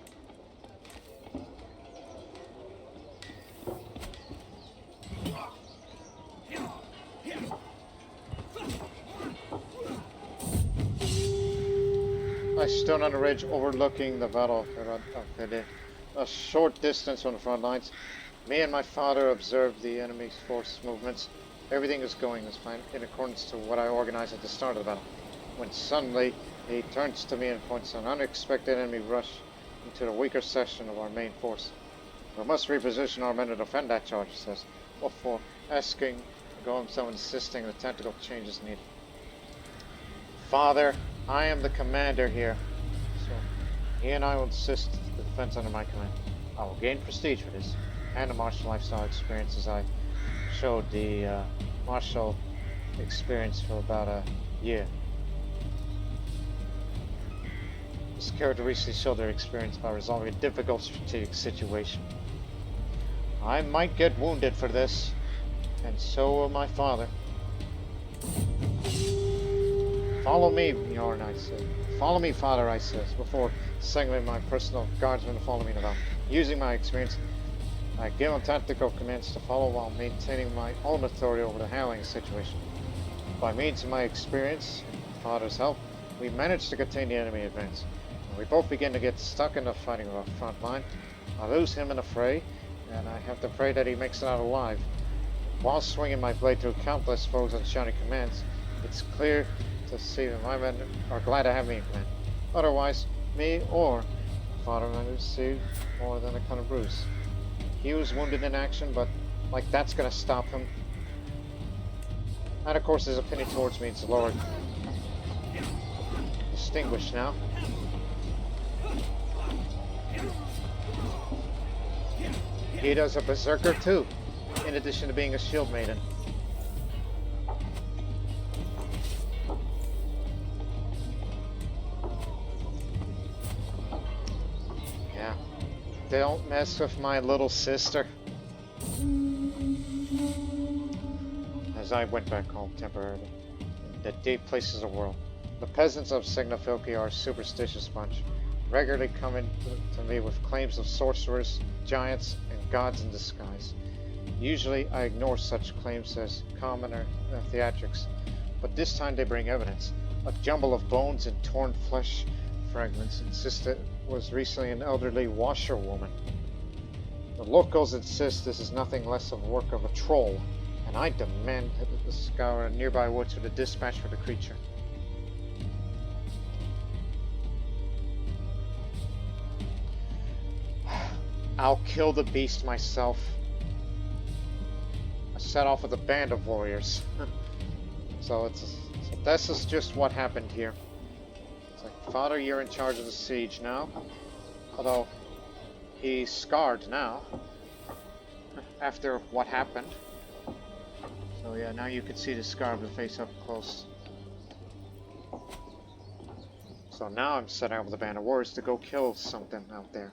Speaker 1: I stood on a ridge overlooking the battle of a short distance from the front lines. Me and my father observed the enemy's force movements. Everything is going as planned, in accordance to what I organized at the start of the battle. When suddenly, he turns to me and points an unexpected enemy rush into the weaker section of our main force. We must reposition our men to defend that charge, he says, before asking to go himself, insisting the tactical changes needed. Father, I am the commander here, so he and I will assist the defense under my command. I will gain prestige for this, and a martial lifestyle experience as I showed the martial experience for about a year. This characteristically show their experience by resolving a difficult strategic situation. I might get wounded for this, and so will my father. Follow me, Bjorn, I said. Follow me, father, I says, before signaling my personal guardsmen to follow me about. Using my experience, I give them tactical commands to follow while maintaining my own authority over the handling situation. By means of my experience and father's help, we managed to contain the enemy advance. And we both begin to get stuck in the fighting of our front line. I lose him in the fray, and I have to pray that he makes it out alive. While swinging my blade through countless foes and shouting commands, it's clear to see that my men are glad to have me in command. Otherwise, me or father might have received more than a kind of bruise. He was wounded in action, but like that's gonna stop him. And of course his opinion towards me is lowered. Distinguished now. He does a berserker too, in addition to being a Shieldmaiden. Yeah. Don't mess with my little sister. As I went back home temporarily, in the deep places of the world, the peasants of Sygnafylki are a superstitious bunch, regularly coming to me with claims of sorcerers, giants, and gods in disguise. Usually I ignore such claims as commoner theatrics, but this time they bring evidence. A jumble of bones and torn flesh fragments insist it was recently an elderly washerwoman. The locals insist this is nothing less than the work of a troll, and I demand to scour nearby woods with a dispatch for the creature. I'll kill the beast myself. I set off with a band of warriors. So this is just what happened here. It's like, Father, you're in charge of the siege now. Although he's scarred now after what happened. So yeah, now you can see the scar of the face up close. So now I'm setting up with a band of warriors to go kill something out there.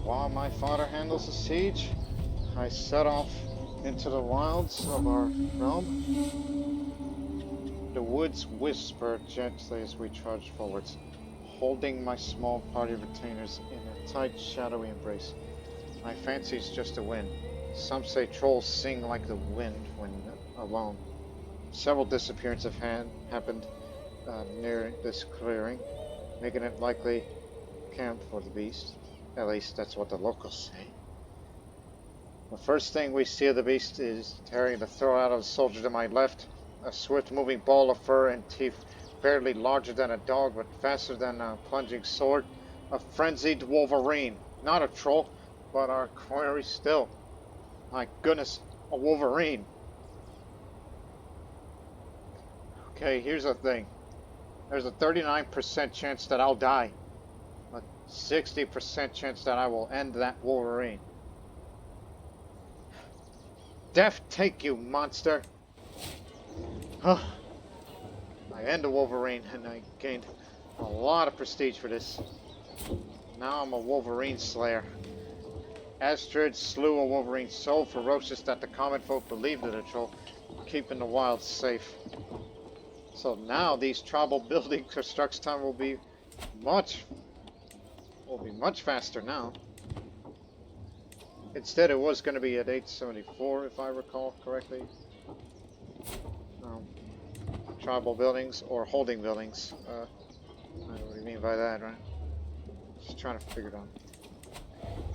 Speaker 1: While my father handles the siege, I set off into the wilds of our realm. The woods whisper gently as we trudge forwards, holding my small party of retainers in a tight, shadowy embrace. I fancy it's just the wind. Some say trolls sing like the wind when alone. Several disappearances have happened near this clearing, making it likely camp for the beast. At least that's what the locals say. The first thing we see of the beast is tearing the throat out of the soldier to my left, a swift-moving ball of fur and teeth, barely larger than a dog but faster than a plunging sword, a frenzied wolverine, not a troll, but our quarry still. My goodness, a wolverine. Okay, here's the thing. There's a 39% chance that I'll die. 60% chance that I will end that wolverine. Death take you, monster! Huh. I end a wolverine and I gained a lot of prestige for this. Now I'm a wolverine slayer. Ástríðr slew a wolverine so ferocious that the common folk believed in a troll, keeping the wild safe. So now these tribal building construction time will be much faster now. Instead, it was going to be at 874, if I recall correctly. Tribal buildings or holding buildings. I don't know what you mean by that, right? Just trying to figure it out.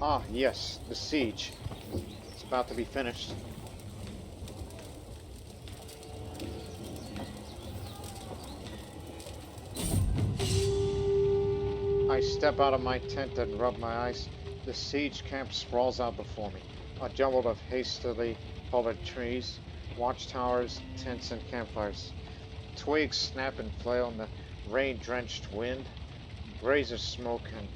Speaker 1: Ah, yes, the siege. It's about to be finished. I step out of my tent and rub my eyes. The siege camp sprawls out before me, a jumble of hastily colored trees, watchtowers, tents, and campfires. Twigs snap and flail in the rain-drenched wind. Razor smoke and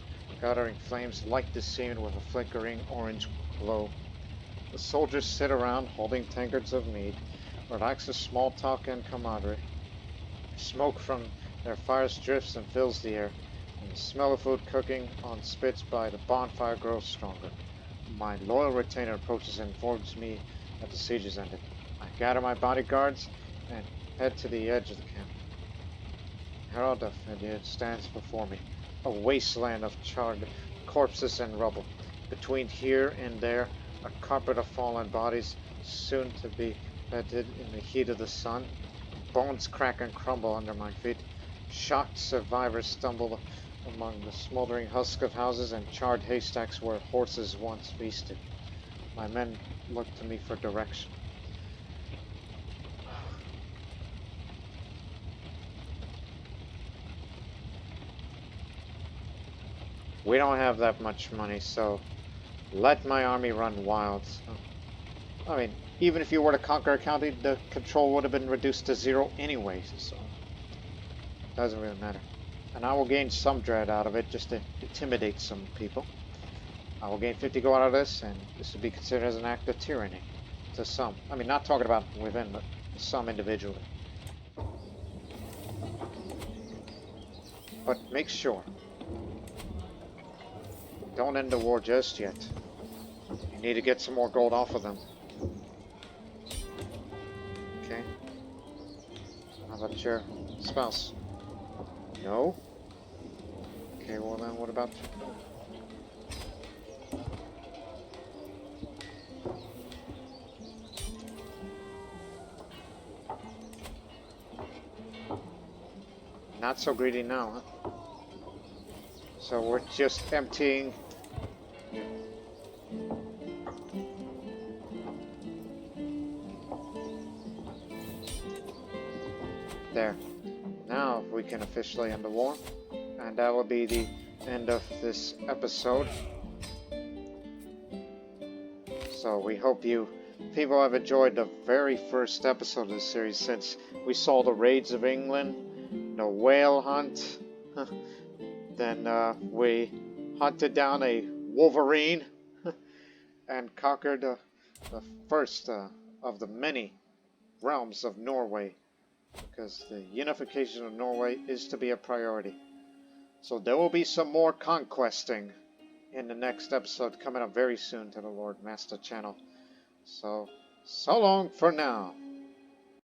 Speaker 1: Gathering flames light the scene with a flickering orange glow. The soldiers sit around holding tankards of mead, relax with small talk and camaraderie. Smoke from their fires drifts and fills the air, and the smell of food cooking on spits by the bonfire grows stronger. My loyal retainer approaches and informs me that the siege is ended. I gather my bodyguards and head to the edge of the camp. Herald of India stands before me, a wasteland of charred corpses and rubble. Between here and there, a carpet of fallen bodies, soon to be bedded in the heat of the sun. Bones crack and crumble under my feet. Shocked survivors stumble among the smoldering husk of houses and charred haystacks where horses once feasted. My men look to me for direction. We don't have that much money, so let my army run wild. I mean, even if you were to conquer a county, the control would have been reduced to 0 anyway, so it doesn't really matter. And I will gain some dread out of it just to intimidate some people. I will gain 50 gold out of this, and this would be considered as an act of tyranny to some. I mean, not talking about within, but some individually. But make sure, don't end the war just yet. You need to get some more gold off of them. Okay. How about your spouse? No? Okay, well then what about... Not so greedy now, huh? So we're just emptying... There. Now we can officially end the war. And that will be the end of this episode. So we hope you people have enjoyed the very first episode of this series, since we saw the raids of England, the whale hunt, then we hunted down a wolverine and conquered the first of the many realms of Norway, because the unification of Norway is to be a priority. So there will be some more conquesting in the next episode coming up very soon to the Lord Master channel. So long for now.